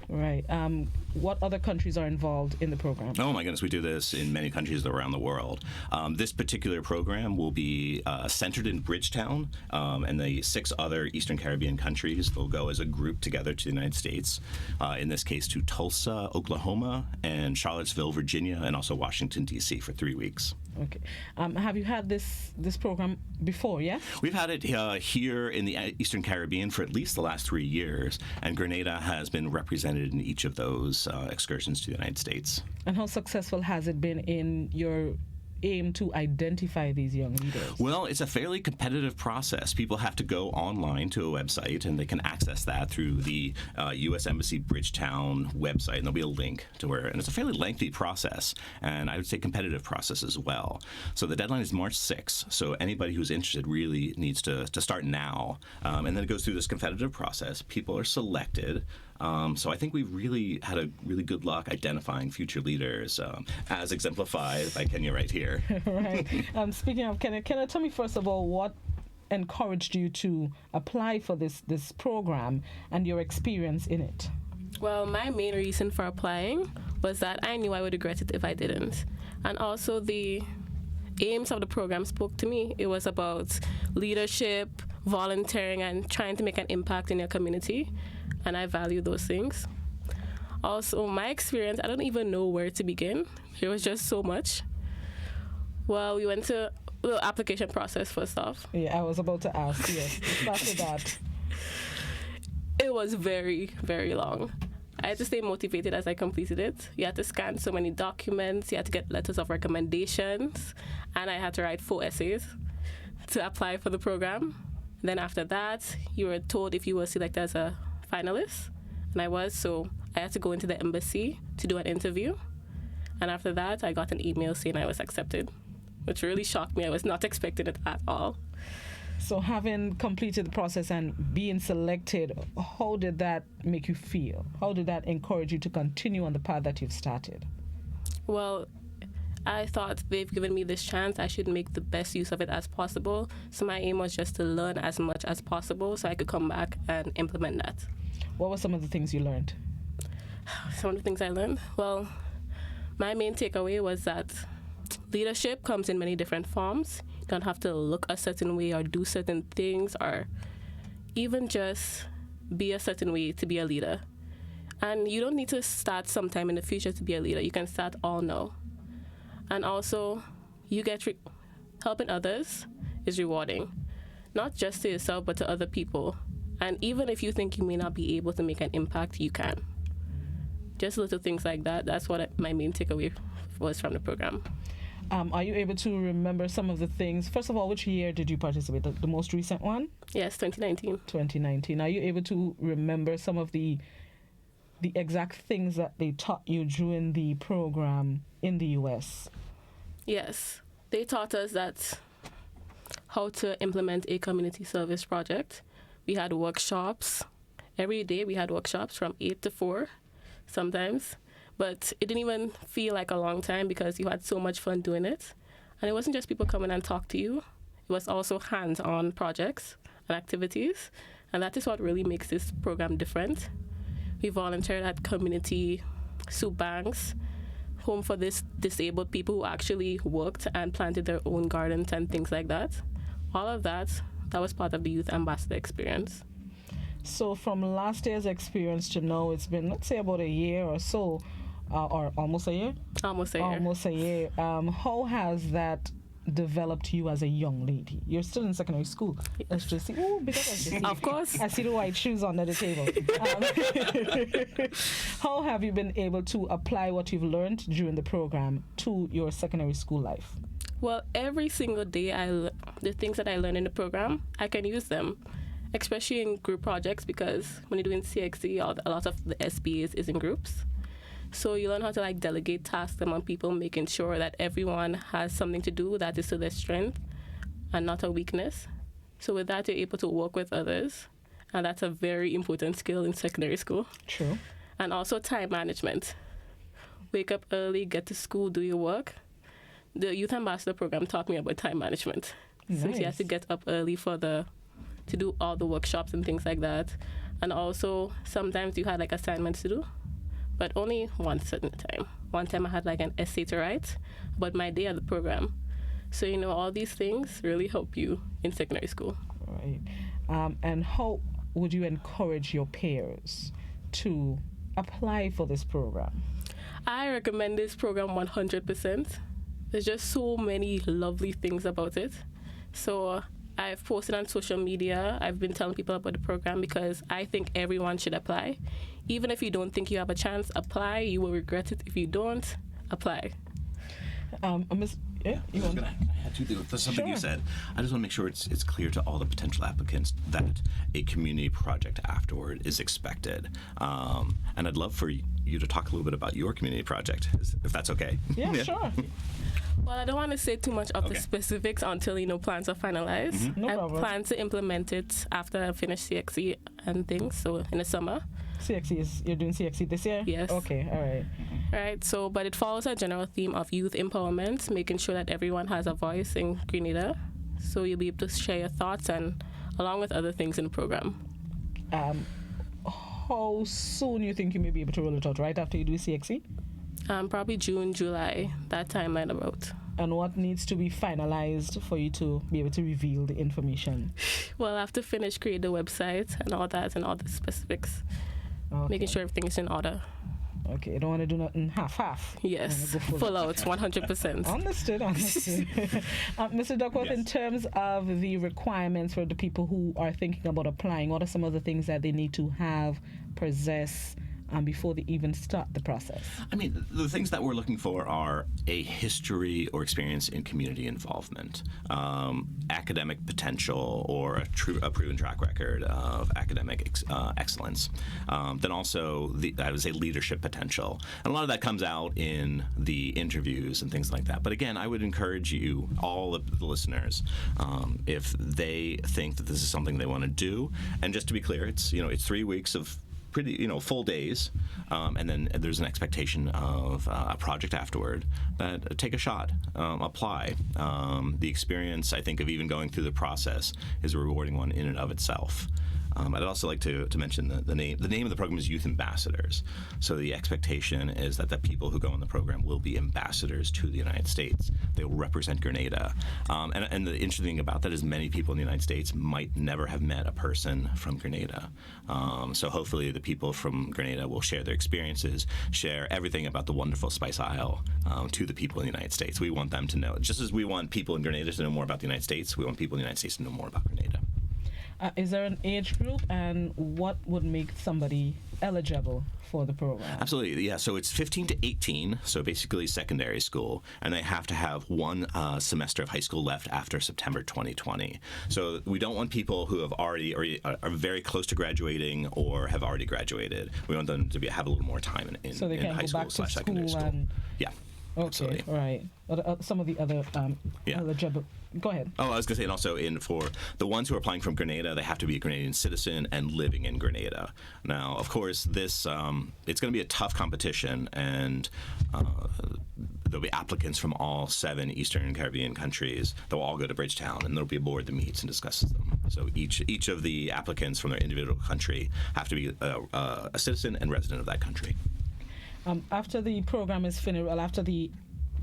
Right. What other countries are involved in the program? Oh, my goodness. We do this in many countries around the world. This particular program will be centered in Bridgetown, and the 6 other Eastern Caribbean countries will go as a group together to the United States, in this case to Tulsa, Oklahoma, and Charlottesville, Virginia, and also Washington, D.C. for 3 weeks. Okay. Have you had this program before, yeah? We've had it here in the Eastern Caribbean for at least the last 3 years, and Grenada has been represented in each of those excursions to the United States. And how successful has it been in your aim to identify these young leaders? Well, it's a fairly competitive process. People have to go online to a website, and they can access that through the U.S. Embassy Bridgetown website, and there'll be a link to where, and it's a fairly lengthy process, and I would say competitive process as well. So the deadline is March 6th, so anybody who's interested really needs to start now, and then it goes through this competitive process. People are selected. So I think we've really had a really good luck identifying future leaders, as exemplified by Kenya right here. Right. Speaking of Kenya, tell me first of all what encouraged you to apply for this program and your experience in it? Well, my main reason for applying was that I knew I would regret it if I didn't. And also the aims of the program spoke to me. It was about leadership, volunteering, and trying to make an impact in your community. And I value those things. Also, my experience, I don't even know where to begin. There was just so much. Well, we went to a little application process first off. Yeah, I was about to ask, yes. After that. It was very, very long. I had to stay motivated as I completed it. You had to scan so many documents. You had to get letters of recommendations. And I had to write 4 essays to apply for the program. Then after that, you were told if you were selected as a finalist. And I was, so I had to go into the embassy to do an interview. And after that, I got an email saying I was accepted. which really shocked me. I was not expecting it at all. So having completed the process and being selected, how did that make you feel? How did that encourage you to continue on the path that you've started? Well, I thought they've given me this chance. I should make the best use of it as possible. So my aim was just to learn as much as possible so I could come back and implement that. What were some of the things you learned? Some of the things I learned? Well, my main takeaway was that leadership comes in many different forms. You don't have to look a certain way or do certain things or even just be a certain way to be a leader. And you don't need to start sometime in the future to be a leader. You can start all now. And also, you get helping others is rewarding, not just to yourself, but to other people. And even if you think you may not be able to make an impact, you can. Just little things like that. That's what my main takeaway was from the program. Are you able to remember some of the things? First of all, which year did you participate? The most recent one? Yes, 2019. 2019. Are you able to remember some of the exact things that they taught you during the program in the U.S.? Yes. They taught us that how to implement a community service project. We had workshops. Every day we had workshops from 8 to 4 sometimes. But it didn't even feel like a long time because you had so much fun doing it. And it wasn't just people coming and talk to you. It was also hands-on projects and activities. And that is what really makes this program different. We volunteered at community soup banks, home for disabled people who actually worked and planted their own gardens and things like that. All of that was part of the Youth Ambassador experience. So from last year's experience to now, it's been, let's say, about a year or so, or almost a year? Almost a year. Almost a year. How has that developed you as a young lady? You're still in secondary school. Let's just see. Oh, because of course. I see the white shoes under the table. How have you been able to apply what you've learned during the program to your secondary school life? Well, every single day, the things that I learn in the program, I can use them, especially in group projects, because when you're doing CXC, a lot of the SBAs is in groups. So you learn how to delegate tasks among people, making sure that everyone has something to do that is to their strength and not a weakness. So with that, you're able to work with others, and that's a very important skill in secondary school. True. And also time management. Wake up early, get to school, do your work. The Youth Ambassador program taught me about time management. Nice. Since you have to get up early to do all the workshops and things like that. And also, sometimes you had assignments to do, but only one certain time. One time I had an essay to write about my day at the program. So, all these things really help you in secondary school. Right. And how would you encourage your peers to apply for this program? I recommend this program 100%. There's just so many lovely things about it. So I've posted on social media. I've been telling people about the program because I think everyone should apply. Even if you don't think you have a chance, apply. You will regret it if you don't. Apply. There's something you said. I just want to make sure it's clear to all the potential applicants that a community project afterward is expected. And I'd love for you to talk a little bit about your community project, if that's okay. Yeah, sure. Well, I don't want to say too much of the specifics until, plans are finalized. Mm-hmm. No problem. I plan to implement it after I finish CXC and things, so in the summer. You're doing CXC this year? Yes. Okay, all right. Right, but it follows a general theme of youth empowerment, making sure that everyone has a voice in Grenada. So you'll be able to share your thoughts and along with other things in the program. How soon you think you may be able to roll it out, right after you do CXC? Probably June, July, that timeline about. And what needs to be finalized for you to be able to reveal the information? Well, I have to create the website and all that and all the specifics. Okay. Making sure everything is in order. Okay, you don't want to do nothing half-half. Yes, full out, 100%. Understood. Mr. Duckworth, yes. In terms of the requirements for the people who are thinking about applying, what are some of the things that they need to have, possess, before they even start the process? I mean, the things that we're looking for are a history or experience in community involvement, academic potential, or a proven track record of academic excellence. Then also, I would say, leadership potential. And a lot of that comes out in the interviews and things like that. But again, I would encourage you, all of the listeners, if they think that this is something they want to do, and just to be clear, it's 3 weeks of pretty, full days, and then there's an expectation of a project afterward. But take a shot, apply. The experience, I think, of even going through the process is a rewarding one in and of itself. I'd also like to mention the name. The name of the program is Youth Ambassadors. So the expectation is that the people who go in the program will be ambassadors to the United States. They will represent Grenada. And the interesting thing about that is many people in the United States might never have met a person from Grenada. So hopefully the people from Grenada will share their experiences, share everything about the wonderful Spice Isle to the people in the United States. We want them to know, just as we want people in Grenada to know more about the United States, we want people in the United States to know more about Grenada. Is there an age group, and what would make somebody eligible for the program? Absolutely, yeah. So it's 15 to 18, so basically secondary school, and they have to have one semester of high school left after September 2020. So we don't want people who have already or are very close to graduating or have already graduated. We want them to have a little more time in so they can high go school back to / secondary school. Yeah. Okay, Absolutely. right. Some of the other eligible. Go ahead. Oh, I was going to say, and also for the ones who are applying from Grenada, they have to be a Grenadian citizen and living in Grenada. Now, of course, this it's going to be a tough competition, and there'll be applicants from all 7 Eastern Caribbean countries. They'll all go to Bridgetown, and there'll be a board that meets and discusses them. So each of the applicants from their individual country have to be a citizen and resident of that country. After the program is finished, after the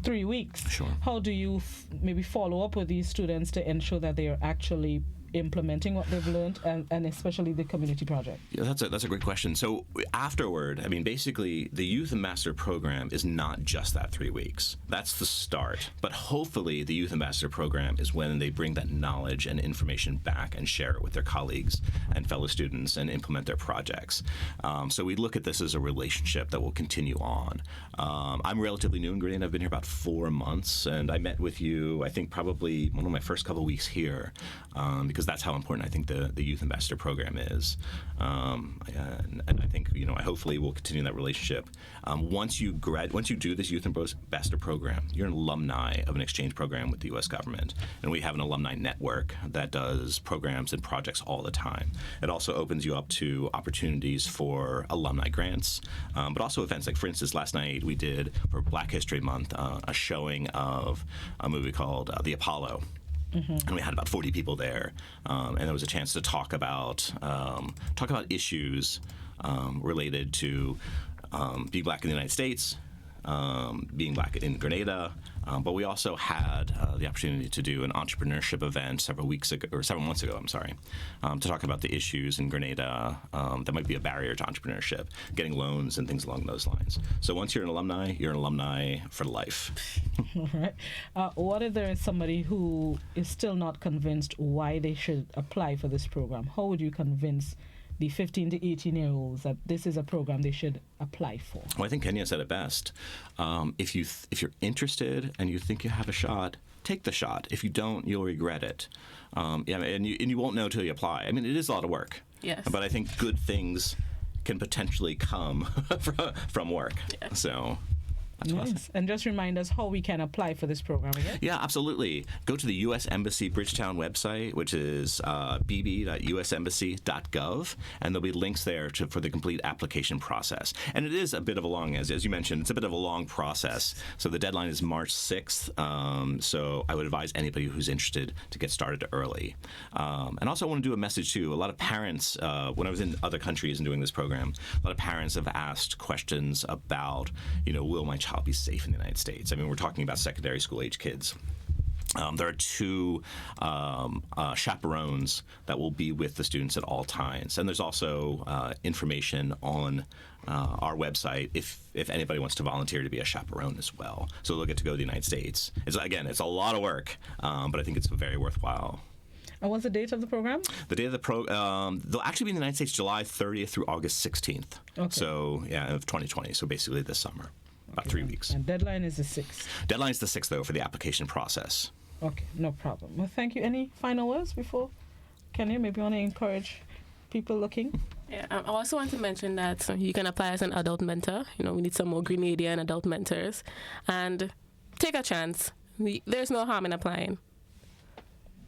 3 weeks, sure. How do you maybe follow up with these students to ensure that they are actually implementing what they've learned, and especially the community project? Yeah, that's a great question. So afterward, I mean, basically, the Youth Ambassador program is not just that 3 weeks. That's the start. But hopefully, the Youth Ambassador program is when they bring that knowledge and information back and share it with their colleagues and fellow students and implement their projects. So we look at this as a relationship that will continue on. I'm relatively new in Grenada. I've been here about 4 months, and I met with you, I think, probably one of my first couple of weeks here, because that's how important I think the Youth Ambassador program is. And I think, I hopefully will continue that relationship. Once you do this Youth Ambassador program, you're an alumni of an exchange program with the U.S. government, and we have an alumni network that does programs and projects all the time. It also opens you up to opportunities for alumni grants, but also events. Like, for instance, last night we did, for Black History Month, a showing of a movie called The Apollo. Mm-hmm. And we had about 40 people there, and there was a chance to talk about issues related to being Black in the United States, being Black in Grenada, but we also had the opportunity to do an entrepreneurship event several months ago, to talk about the issues in Grenada that might be a barrier to entrepreneurship, getting loans and things along those lines. So once you're an alumni for life. All right. What if there is somebody who is still not convinced why they should apply for this program? How would you convince the 15 to 18-year-olds that this is a program they should apply for? Well, I think Kenya said it best. If you're interested and you think you have a shot, take the shot. If you don't, you'll regret it. And you won't know till you apply. I mean, it is a lot of work. Yes. But I think good things can potentially come from work. Yeah. So. Yes, and just remind us how we can apply for this program again. Yeah, absolutely. Go to the U.S. Embassy Bridgetown website, which is bb.usembassy.gov, and there'll be links there for the complete application process. And it is a bit of a long, as you mentioned, it's a bit of a long process. So the deadline is March 6th, so I would advise anybody who's interested to get started early. And also I want to do a message, too. A lot of parents, when I was in other countries and doing this program, a lot of parents have asked questions about, will my child be safe in the United States? I mean, we're talking about secondary school age kids. There are 2 chaperones that will be with the students at all times. And there's also information on our website if anybody wants to volunteer to be a chaperone as well. So they'll get to go to the United States. It's a lot of work, but I think it's very worthwhile. And what's the date of the program? The date of the they'll actually be in the United States July 30th through August 16th. Okay. So, of 2020. So basically this summer. About 3 weeks. And deadline is the 6th. Deadline is the 6th, though, for the application process. Okay, no problem. Well, thank you. Any final words before Kenya? Maybe you want to encourage people looking? Yeah, I also want to mention that you can apply as an adult mentor. We need some more Grenadian adult mentors. And take a chance. There's no harm in applying.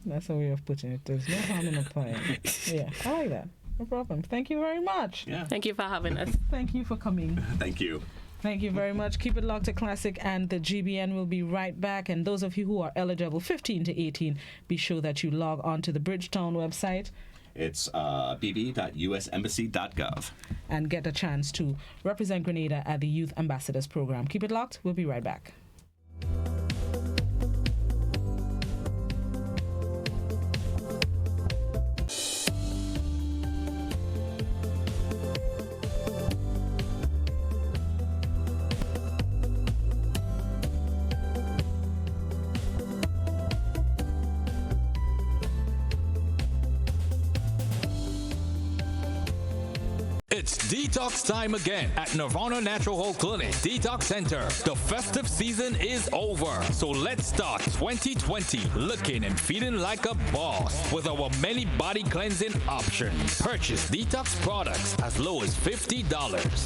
That's a way of putting it. There's no harm in applying. Yeah, I like that. No problem. Thank you very much. Yeah. Thank you for having us. Thank you for coming. Thank you. Thank you very much. Keep it locked to Classic and the GBN will be right back. And those of you who are eligible, 15 to 18, be sure that you log on to the Bridgetown website. It's bb.usembassy.gov. And get a chance to represent Grenada at the Youth Ambassadors Program. Keep it locked. We'll be right back. It's detox time again at Nirvana Natural Health Clinic Detox Center. The festive season is over, so let's start 2020 looking and feeling like a boss with our many body cleansing options. Purchase detox products as low as $50.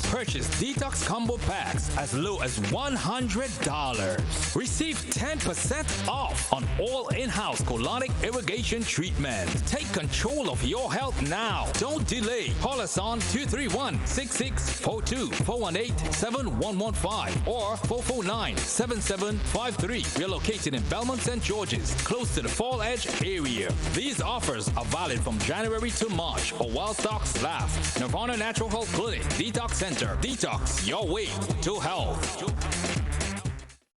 Purchase detox combo packs as low as $100. Receive 10% off on all in-house colonic irrigation treatment. Take control of your health now. Don't delay. Call us on 231-6642, 418-7115, or 449-7753. We are located in Belmont St. George's, close to the Fall Edge area. These offers are valid from January to March or while stocks last. Nirvana Natural Health Clinic Detox Center. Detox your way to health.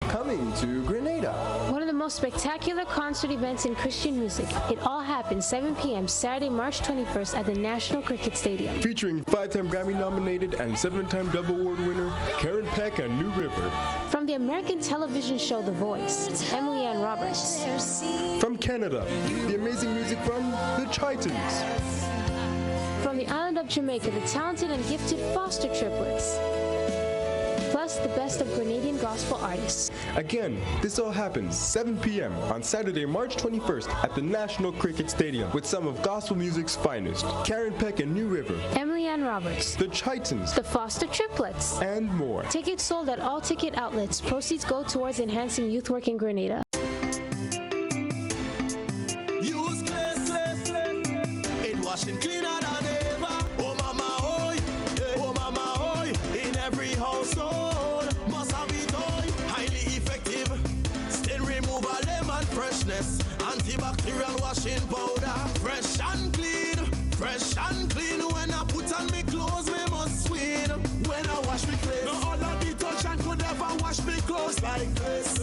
Coming to Grenada. One of the most spectacular concert events in Christian music. It all happens 7 p.m. Saturday, March 21st at the National Cricket Stadium. Featuring 5-time Grammy-nominated and 7-time Dove Award winner Karen Peck and New River. From the American television show The Voice, it's Emily Ann Roberts. From Canada, the amazing music from the Chitons. From the island of Jamaica, the talented and gifted Foster Triplets. Plus, the best of Grenadian gospel artists. Again, this all happens 7 p.m. on Saturday, March 21st at the National Cricket Stadium with some of gospel music's finest, Karen Peck and New River, Emily Ann Roberts, the Chitons, the Foster Triplets, and more. Tickets sold at all ticket outlets. Proceeds go towards enhancing youth work in Grenada. Use it washing cleaner than ever. Oh mama, oi, oh mama, oi, in every household. Freshness, antibacterial washing powder, fresh and clean, when I put on me clothes, me must swing, when I wash me clothes, no other detergent could ever wash me clothes like this.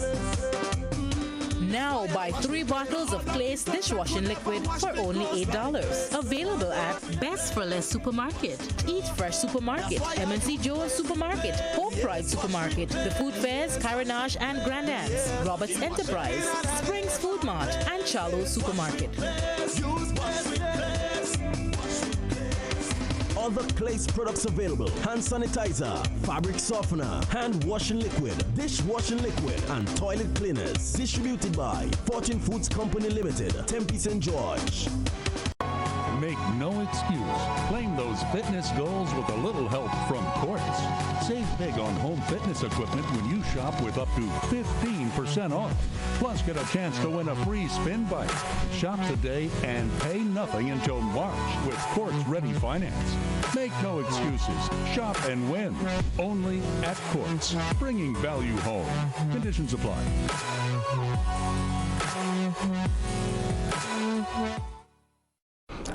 Now buy 3 bottles of Clay's dishwashing liquid for only $8. Available at Best for Less Supermarket, Eat Fresh Supermarket, MNC Joe's Supermarket, Hope Pride Supermarket, The Food Fairs, Carenage and Grandad's, Roberts Enterprise, Springs Food Mart, and Charlo's Supermarket. Other Clay's products available: hand sanitizer, fabric softener, hand washing liquid, dishwashing liquid, and toilet cleaners. Distributed by Fortune Foods Company Limited, Tempe St. George. Make no excuse. Claim those fitness goals with a little help from Quartz. Save big on home fitness equipment when you shop with up to 15% off. Plus, get a chance to win a free spin bike. Shop today and pay nothing until March with Quartz Ready Finance. Make no excuses. Shop and win. Only at Quartz. Bringing value home. Conditions apply.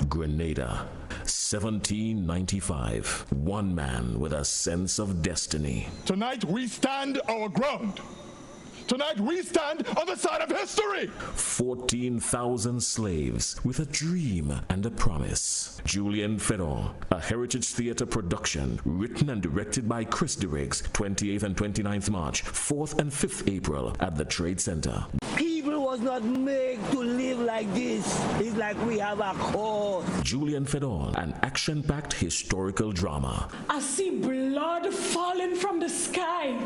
Grenada, 1795. One man with a sense of destiny. Tonight we stand our ground. Tonight we stand on the side of history. 14,000 slaves with a dream and a promise. Julian Fedor, a Heritage Theatre production, written and directed by Chris DeRiggs, 28th and 29th March, 4th and 5th April at the Trade Center. People was not made to live like this. It's like we have a cause. Julian Fedon, an action-packed historical drama. I see blood falling from the sky,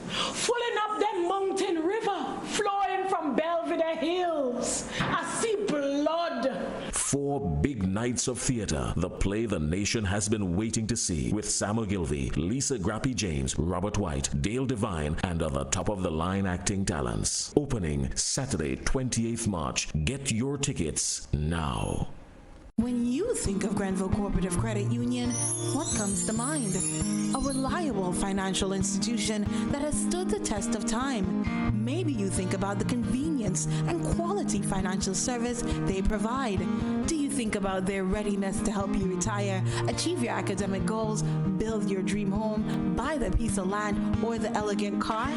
filling up that mountain river, flowing from Belvedere Hills. I see blood. 4 big nights of theater, the play the nation has been waiting to see, with Sam Ogilvy, Lisa Grappy James, Robert White, Dale Devine, and other top-of-the-line acting talents. Opening Saturday, 28th March. Get your tickets now. When you think of Grenville Cooperative Credit Union, what comes to mind? A reliable financial institution that has stood the test of time. Maybe you think about the convenience and quality financial service they provide. Do you think about their readiness to help you retire, achieve your academic goals, build your dream home, buy the piece of land, or the elegant car?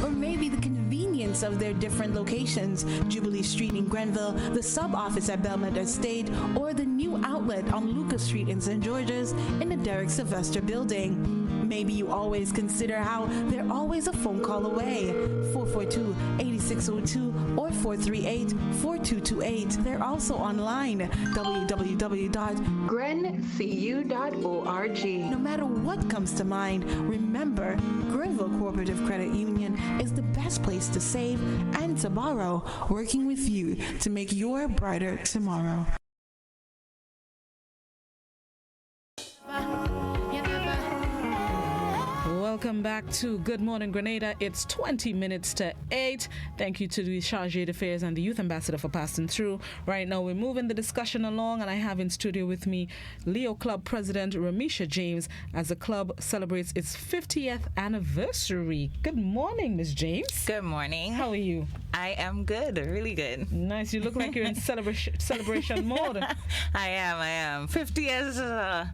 Or maybe the convenience of their different locations, Jubilee Street in Grenville, the sub-office at Belmont Estate, or the new outlet on Lucas Street in St. George's in the Derek Sylvester building. Maybe you always consider how they're always a phone call away. 442-8602 or 438-4228. They're also online, www.grencu.org. No matter what comes to mind, remember, Grenville Cooperative Credit Union is the best place to save and to borrow, working with you to make your brighter tomorrow. Welcome back to Good Morning Grenada. It's 20 minutes to 8. Thank you to the Chargé d'Affaires and the Youth Ambassador for passing through. Right now, we're moving the discussion along, and I have in studio with me Leo Club President Ramisha James as the club celebrates its 50th anniversary. Good morning, Ms. James. Good morning. How are you? I am good, really good. Nice. You look like you're in celebration mode. I am. 50 years is a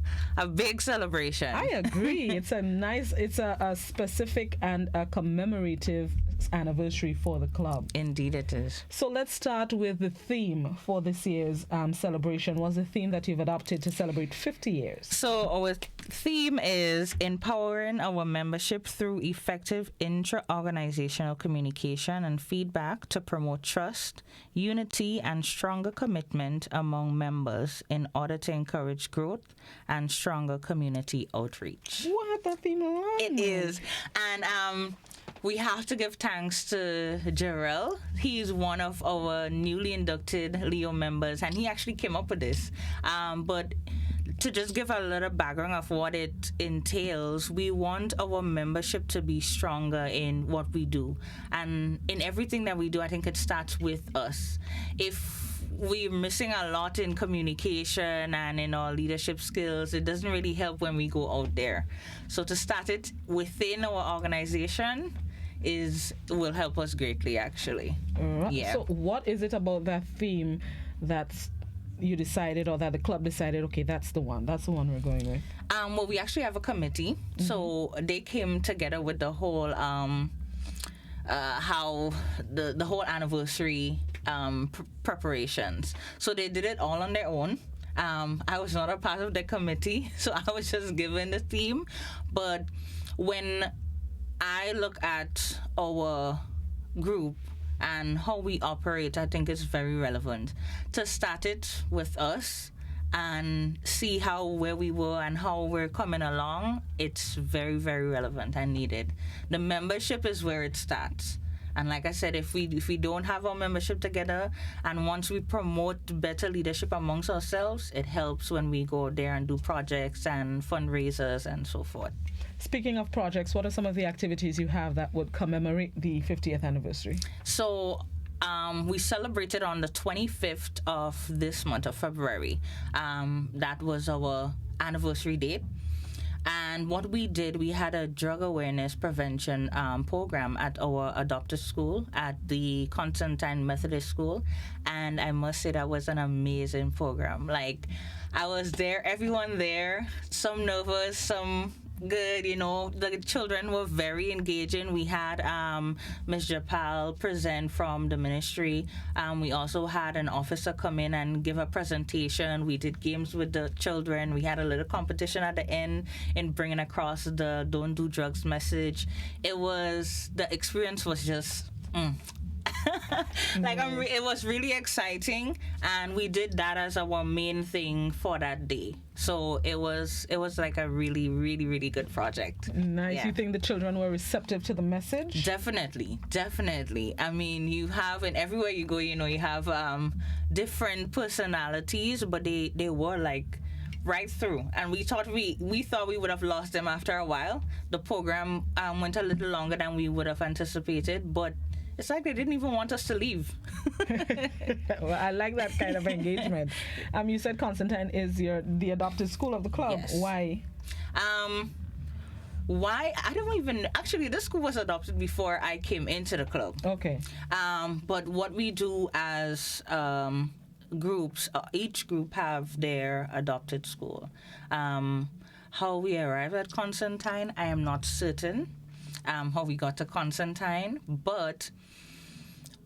big celebration. I agree. It's a specific and a commemorative anniversary for the club. Indeed it is. So let's start with the theme for this year's celebration. What's the theme that you've adopted to celebrate 50 years? So our theme is empowering our membership through effective intra-organizational communication and feedback to promote trust, unity, and stronger commitment among members in order to encourage growth and stronger community outreach. What a theme! It is. And we have to give thanks to Jarrell. He's one of our newly inducted Leo members, and he actually came up with this. But to just give a little background of what it entails, we want our membership to be stronger in what we do. And in everything that we do, I think it starts with us. If we're missing a lot in communication and in our leadership skills, it doesn't really help when we go out there. So to start it within our organization will help us greatly, actually. Yeah. So what is it about that theme that you decided, or that the club decided, okay, that's the one we're going with? Well, we actually have a committee. Mm-hmm. So they came together with the whole how the whole anniversary preparations. So they did it all on their own. I was not a part of the committee, so I was just given the theme. But when I look at our group and how we operate, I think it's very relevant to start it with us and see where we were and how we're coming along. It's very, very relevant and needed. The membership is where it starts. And like I said, if we don't have our membership together, and once we promote better leadership amongst ourselves, it helps when we go there and do projects and fundraisers and so forth. Speaking of projects, what are some of the activities you have that would commemorate the 50th anniversary? So we celebrated on the 25th of this month of February. That was our anniversary date. And what we did, we had a drug awareness prevention program at our adopted school, at the Constantine Methodist School. And I must say that was an amazing program. Like, I was there, everyone there, some nervous, some good, the children were very engaging. We had Ms. Japal present from the ministry. We also had an officer come in and give a presentation. We did games with the children. We had a little competition at the end in bringing across the don't do drugs message. The experience was just Like it was really exciting, and we did that as our main thing for that day. So it was like a really, really, really good project. Nice. Yeah. You think the children were receptive to the message? Definitely. I mean, you have, and everywhere you go, you know, you have different personalities, but they were like right through, and we thought we would have lost them after a while. The program went a little longer than we would have anticipated, but it's like they didn't even want us to leave. Well, I like that kind of engagement. You said Constantine is the adopted school of the club. Yes. Why? Why? I don't even... Actually, this school was adopted before I came into the club. Okay. But what we do as groups, each group have their adopted school. How we arrived at Constantine, I am not certain how we got to Constantine, but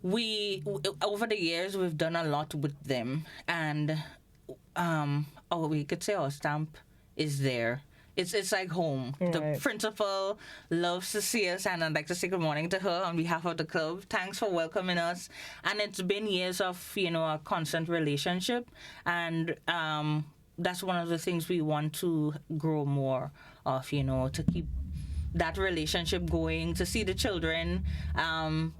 we over the years we've done a lot with them, and we could say our stamp is there. It's like home. Right. The principal loves to see us, and I'd like to say good morning to her on behalf of the club. Thanks for welcoming us. And it's been years of, you know, a constant relationship, and that's one of the things we want to grow more of, you know, to keep that relationship going, to see the children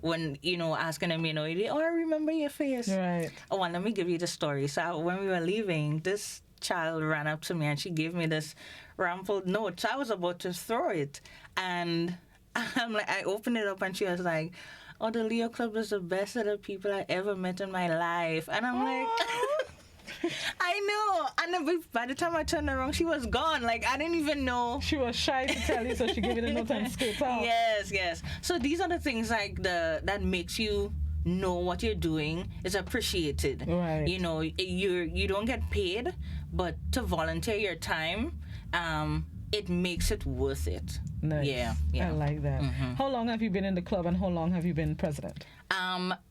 when, you know, asking them, you know, I remember your face. Right. Oh, and let me give you the story. So when we were leaving, this child ran up to me and she gave me this rumpled note. So I was about to throw it, and I'm like, I opened it up and she was like, "Oh, the Leo Club is the best set of people I ever met in my life." And I'm like, I know. And then by the time I turned around, she was gone. Like, I didn't even know. She was shy to tell you, so she gave you the note and skate out. Yes. So these are the things like that makes you know what you're doing is appreciated. Right. You know, you don't get paid, but to volunteer your time, it makes it worth it. Nice. Yeah. I like that. Mm-hmm. How long have you been in the club, and how long have you been president?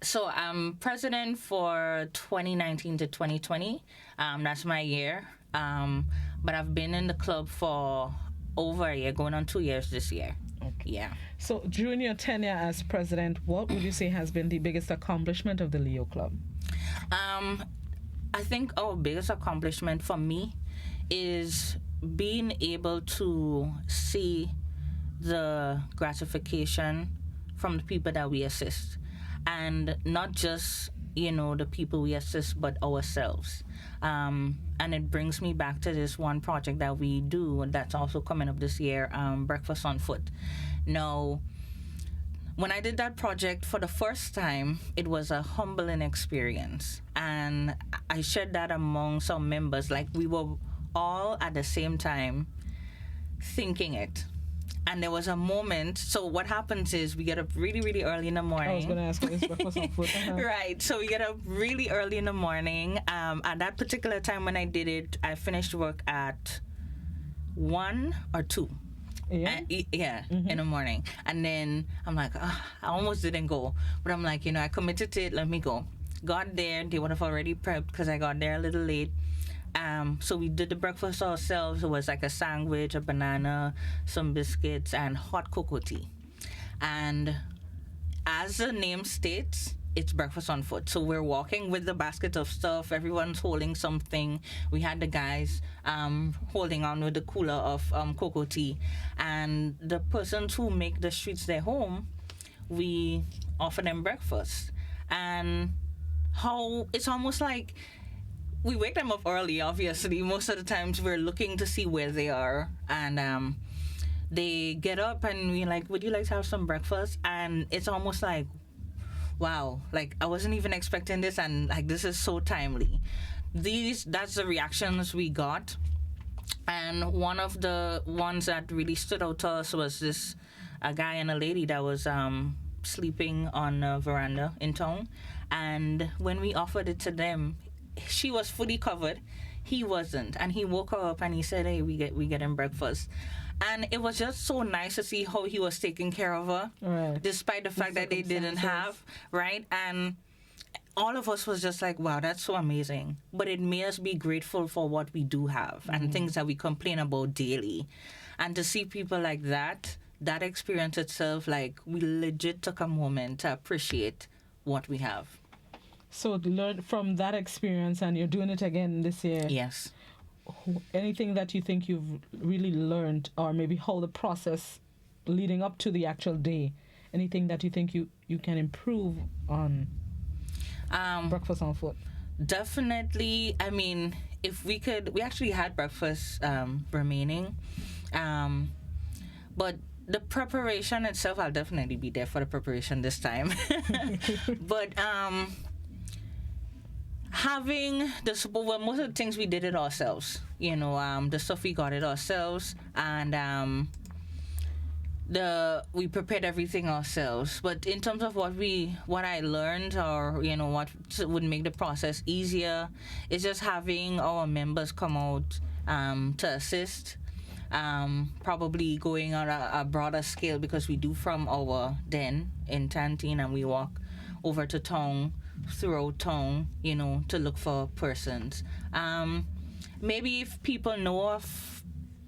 So I'm president for 2019 to 2020. That's my year. But I've been in the club for over a year, going on 2 years this year. Okay. Yeah. So during your tenure as president, what would you say has been the biggest accomplishment of the Leo Club? I think our biggest accomplishment for me is being able to see the gratification from the people that we assist, and not just, you know, the people we assist, but ourselves. And it brings me back to this one project that we do that's also coming up this year, Breakfast on Foot. Now, when I did that project for the first time, it was a humbling experience, and I shared that among some members. Like, we were all at the same time thinking it. And there was a moment, so what happens is we get up really, really early in the morning. I was going to ask you this breakfast on foot. Right, so we get up really early in the morning. At that particular time when I did it, I finished work at 1 or 2. Yeah? In the morning. And then I'm like, I almost didn't go. But I'm like, you know, I committed to it, let me go. Got there, they would have already prepped because I got there a little late. So we did the breakfast ourselves. It was like a sandwich, a banana, some biscuits, and hot cocoa tea. And as the name states, it's breakfast on foot. So we're walking with the basket of stuff. Everyone's holding something. We had the guys holding on with the cooler of cocoa tea. And the persons who make the streets their home, we offer them breakfast. And how it's almost like we wake them up early, obviously. Most of the times we're looking to see where they are. And they get up and we're like, would you like to have some breakfast? And it's almost like, wow, like I wasn't even expecting this, and like this is so timely. That's the reactions we got. And one of the ones that really stood out to us was a guy and a lady that was sleeping on a veranda in town. And when we offered it to them, she was fully covered, he wasn't, and he woke her up and he said, hey, we getting breakfast. And it was just so nice to see how he was taking care of her, right, despite the fact that they didn't have, right? And all of us was just like, wow, that's so amazing. But it made us be grateful for what we do have and things that we complain about daily. And to see people like that experience itself, like we legit took a moment to appreciate what we have. So learn from that experience, and you're doing it again this year. Yes. Anything that you think you've really learned, or maybe how the process leading up to the actual day, anything that you think you can improve on Breakfast on Foot? Definitely. I mean, if we actually had breakfast remaining, but the preparation itself, I'll definitely be there for the preparation this time. But having the support, well, most of the things we did it ourselves. The stuff we got it ourselves, and we prepared everything ourselves. But in terms of what I learned, or what would make the process easier, is just having our members come out to assist. Probably going on a broader scale, because we do from our den in Tantine, and we walk over to town, throughout town, to look for persons. Maybe if people know of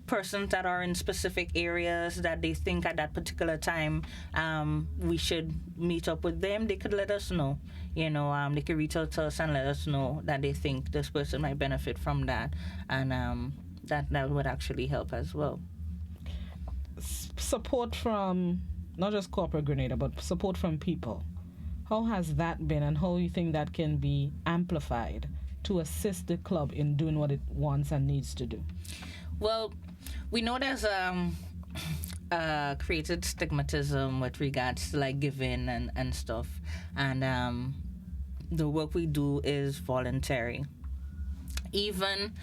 persons that are in specific areas that they think at that particular time we should meet up with them, they could let us know. They could reach out to us and let us know that they think this person might benefit from that, and that would actually help as well. Support from not just corporate Grenada, but support from people. How has that been, and how you think that can be amplified to assist the club in doing what it wants and needs to do? Well, we know there's created stigmatism with regards to like giving and stuff, and the work we do is voluntary. Even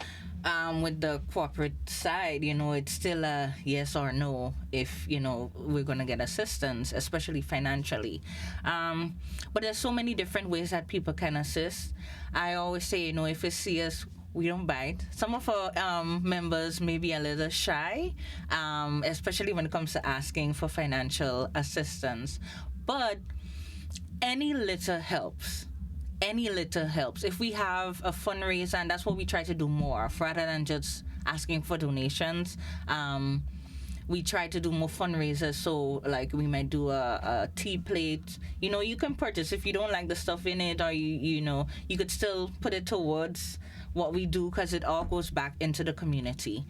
with the corporate side, it's still a yes or no if, we're going to get assistance, especially financially. But there's so many different ways that people can assist. I always say, if you see us, we don't bite. Some of our members may be a little shy, especially when it comes to asking for financial assistance. But any little helps. Any little helps. If we have a fundraiser, and that's what we try to do more of, rather than just asking for donations, we try to do more fundraisers. So like we might do a tea plate. You can purchase if you don't like the stuff in it, or you could still put it towards what we do, because it all goes back into the community.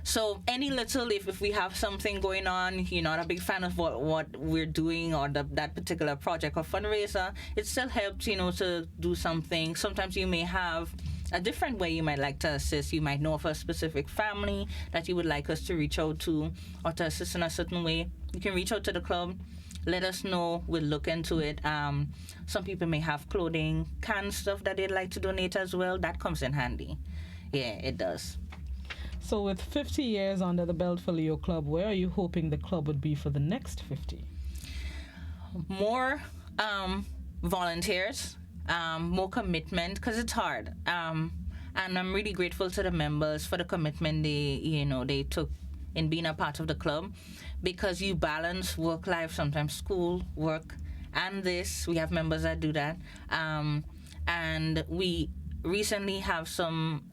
So any little, if we have something going on, you're not a big fan of what we're doing, or that particular project or fundraiser, it still helps, to do something. Sometimes you may have a different way you might like to assist. You might know of a specific family that you would like us to reach out to, or to assist in a certain way. You can reach out to the club. Let us know. We'll look into it. Some people may have clothing, canned stuff that they'd like to donate as well. That comes in handy. Yeah, it does. So with 50 years under the belt for Leo Club, where are you hoping the club would be for the next 50? More volunteers, more commitment, because it's hard. And I'm really grateful to the members for the commitment they took in being a part of the club, because you balance work life, sometimes school, work, and this. We have members that do that. And we recently have some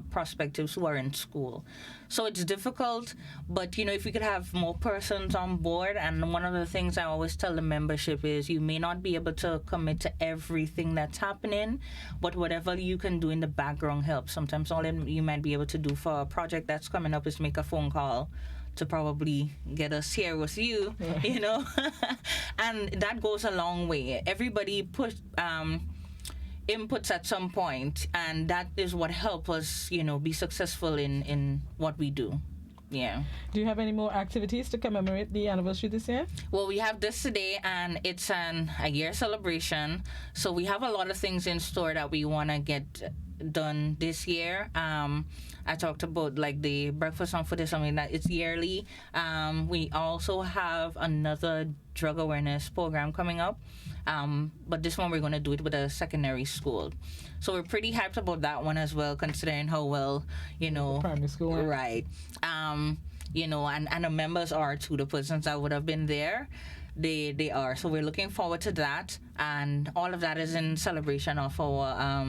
prospectives who are in school. So it's difficult, but if we could have more persons on board, and one of the things I always tell the membership is you may not be able to commit to everything that's happening, but whatever you can do in the background helps. Sometimes all you might be able to do for a project that's coming up is make a phone call to probably get us here with you, and that goes a long way. Everybody put inputs at some point, and that is what helps us, be successful in what we do. Yeah. Do you have any more activities to commemorate the anniversary this year? Well, we have this today, and it's a year celebration. So we have a lot of things in store that we want to get done this year. I talked about like the Breakfast on Foot is something that it's yearly. We also have another drug awareness program coming up. But this one we're going to do it with a secondary school. So we're pretty hyped about that one as well, considering how well, primary school. Right. And the members are too, the persons that would have been there. They are. So we're looking forward to that. And all of that is in celebration of our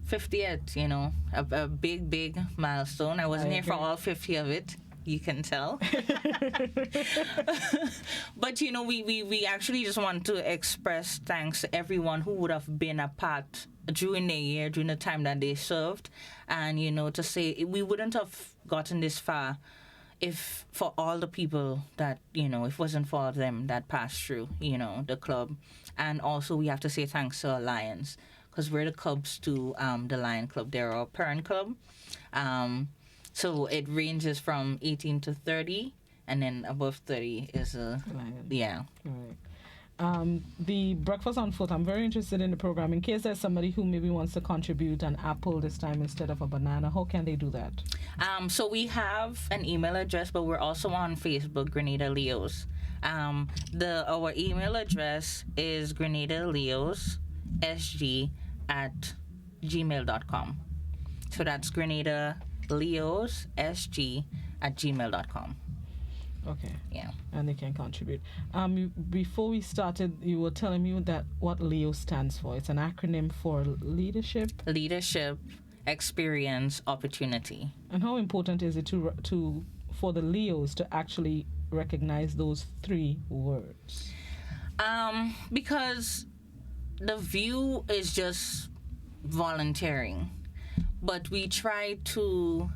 50th, a big milestone. I wasn't here for all 50 of it. you can tell. But, you know, we actually just want to express thanks to everyone who would have been a part during the year, during the time that they served. And, you know, to say we wouldn't have gotten this far if for all the people that, you know, if it wasn't for them that passed through, you know, the club. And also we have to say thanks to our Lions, because we're the Cubs to the Lion Club. They're our parent club. So it ranges from 18 to 30, and then above 30 is a Lion. Yeah. Right. The Breakfast on Foot, I'm very interested in the program. In case there's somebody who maybe wants to contribute an apple this time instead of a banana, how can they do that? So we have an email address, but we're also on Facebook, Grenada Leos. Our email address is grenadaleossg@gmail.com. So that's grenadaleossg@gmail.com. Okay. Yeah. And they can contribute. Before we started, you were telling me that what LEO stands for. It's an acronym for leadership. Leadership, experience, opportunity. And how important is it for the Leos to actually recognize those three words? Because the view is just volunteering, but we try to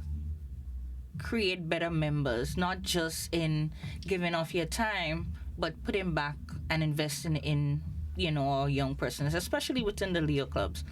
create better members, not just in giving off your time, but putting back and investing in, you know, our young persons, especially within the Leo clubs.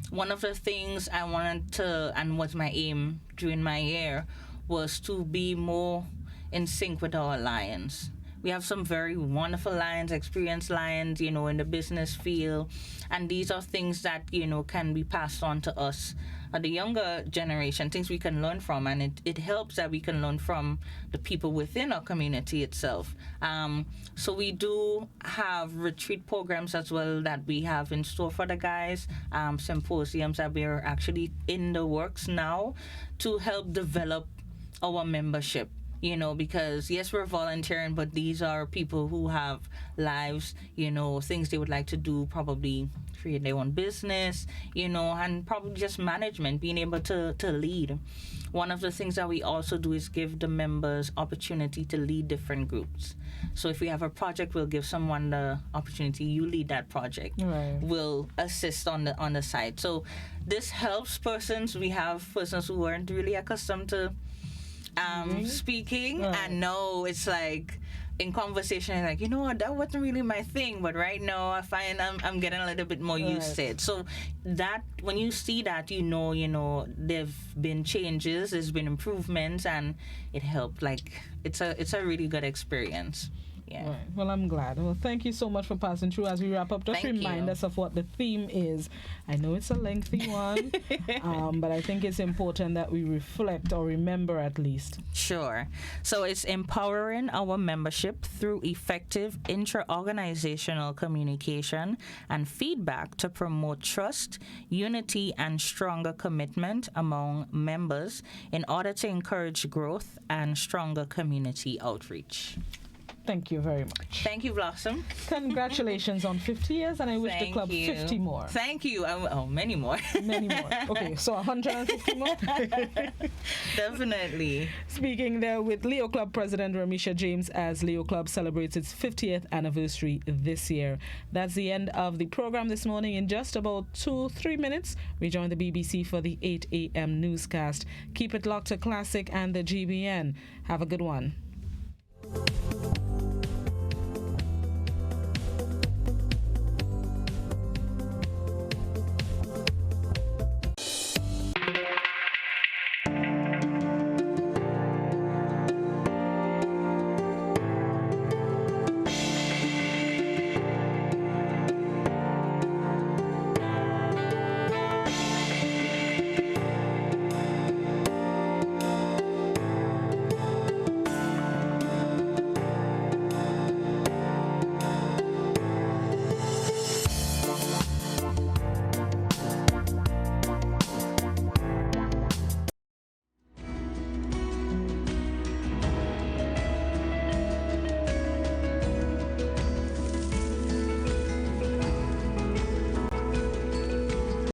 One of the things I wanted to, and was my aim during my year, was to be more in sync with our Lions. We have some very wonderful Lions, experienced Lions, you know, in the business field. And these are things that, you know, can be passed on to us, the younger generation, things we can learn from. And it helps that we can learn from the people within our community itself. So we do have retreat programs as well that we have in store for the guys, symposiums that we're actually in the works now to help develop our membership. You know, because yes, we're volunteering, but these are people who have lives, you know, things they would like to do, probably create their own business, you know, and probably just management, being able to lead. One of the things that we also do is give the members opportunity to lead different groups. So if we have a project, we'll give someone the opportunity, you lead that project. Right. We'll assist on the side. So this helps persons. We have persons who weren't really accustomed to speaking, and no, it's like in conversation, like, you know what, that wasn't really my thing, but right now I find I'm getting a little bit more used to it. So that when you see that, you know there've been changes, there's been improvements, and it helped. Like it's a really good experience. Yeah. Right. Well, I'm glad. Well, thank you so much for passing through. As we wrap up, just remind us of what the theme is. I know it's a lengthy one, but I think it's important that we reflect or remember at least. Sure. So it's empowering our membership through effective intra-organizational communication and feedback to promote trust, unity, and stronger commitment among members in order to encourage growth and stronger community outreach. Thank you very much. Thank you, Blossom. Congratulations on 50 years, and I wish the club 50 more. Thank you. Many more. Many more. Okay, so 150 more? Definitely. Speaking there with Leo Club President Ramisha James as Leo Club celebrates its 50th anniversary this year. That's the end of the program this morning. In just about 2-3 minutes, we join the BBC for the 8 a.m. newscast. Keep it locked to Classic and the GBN. Have a good one.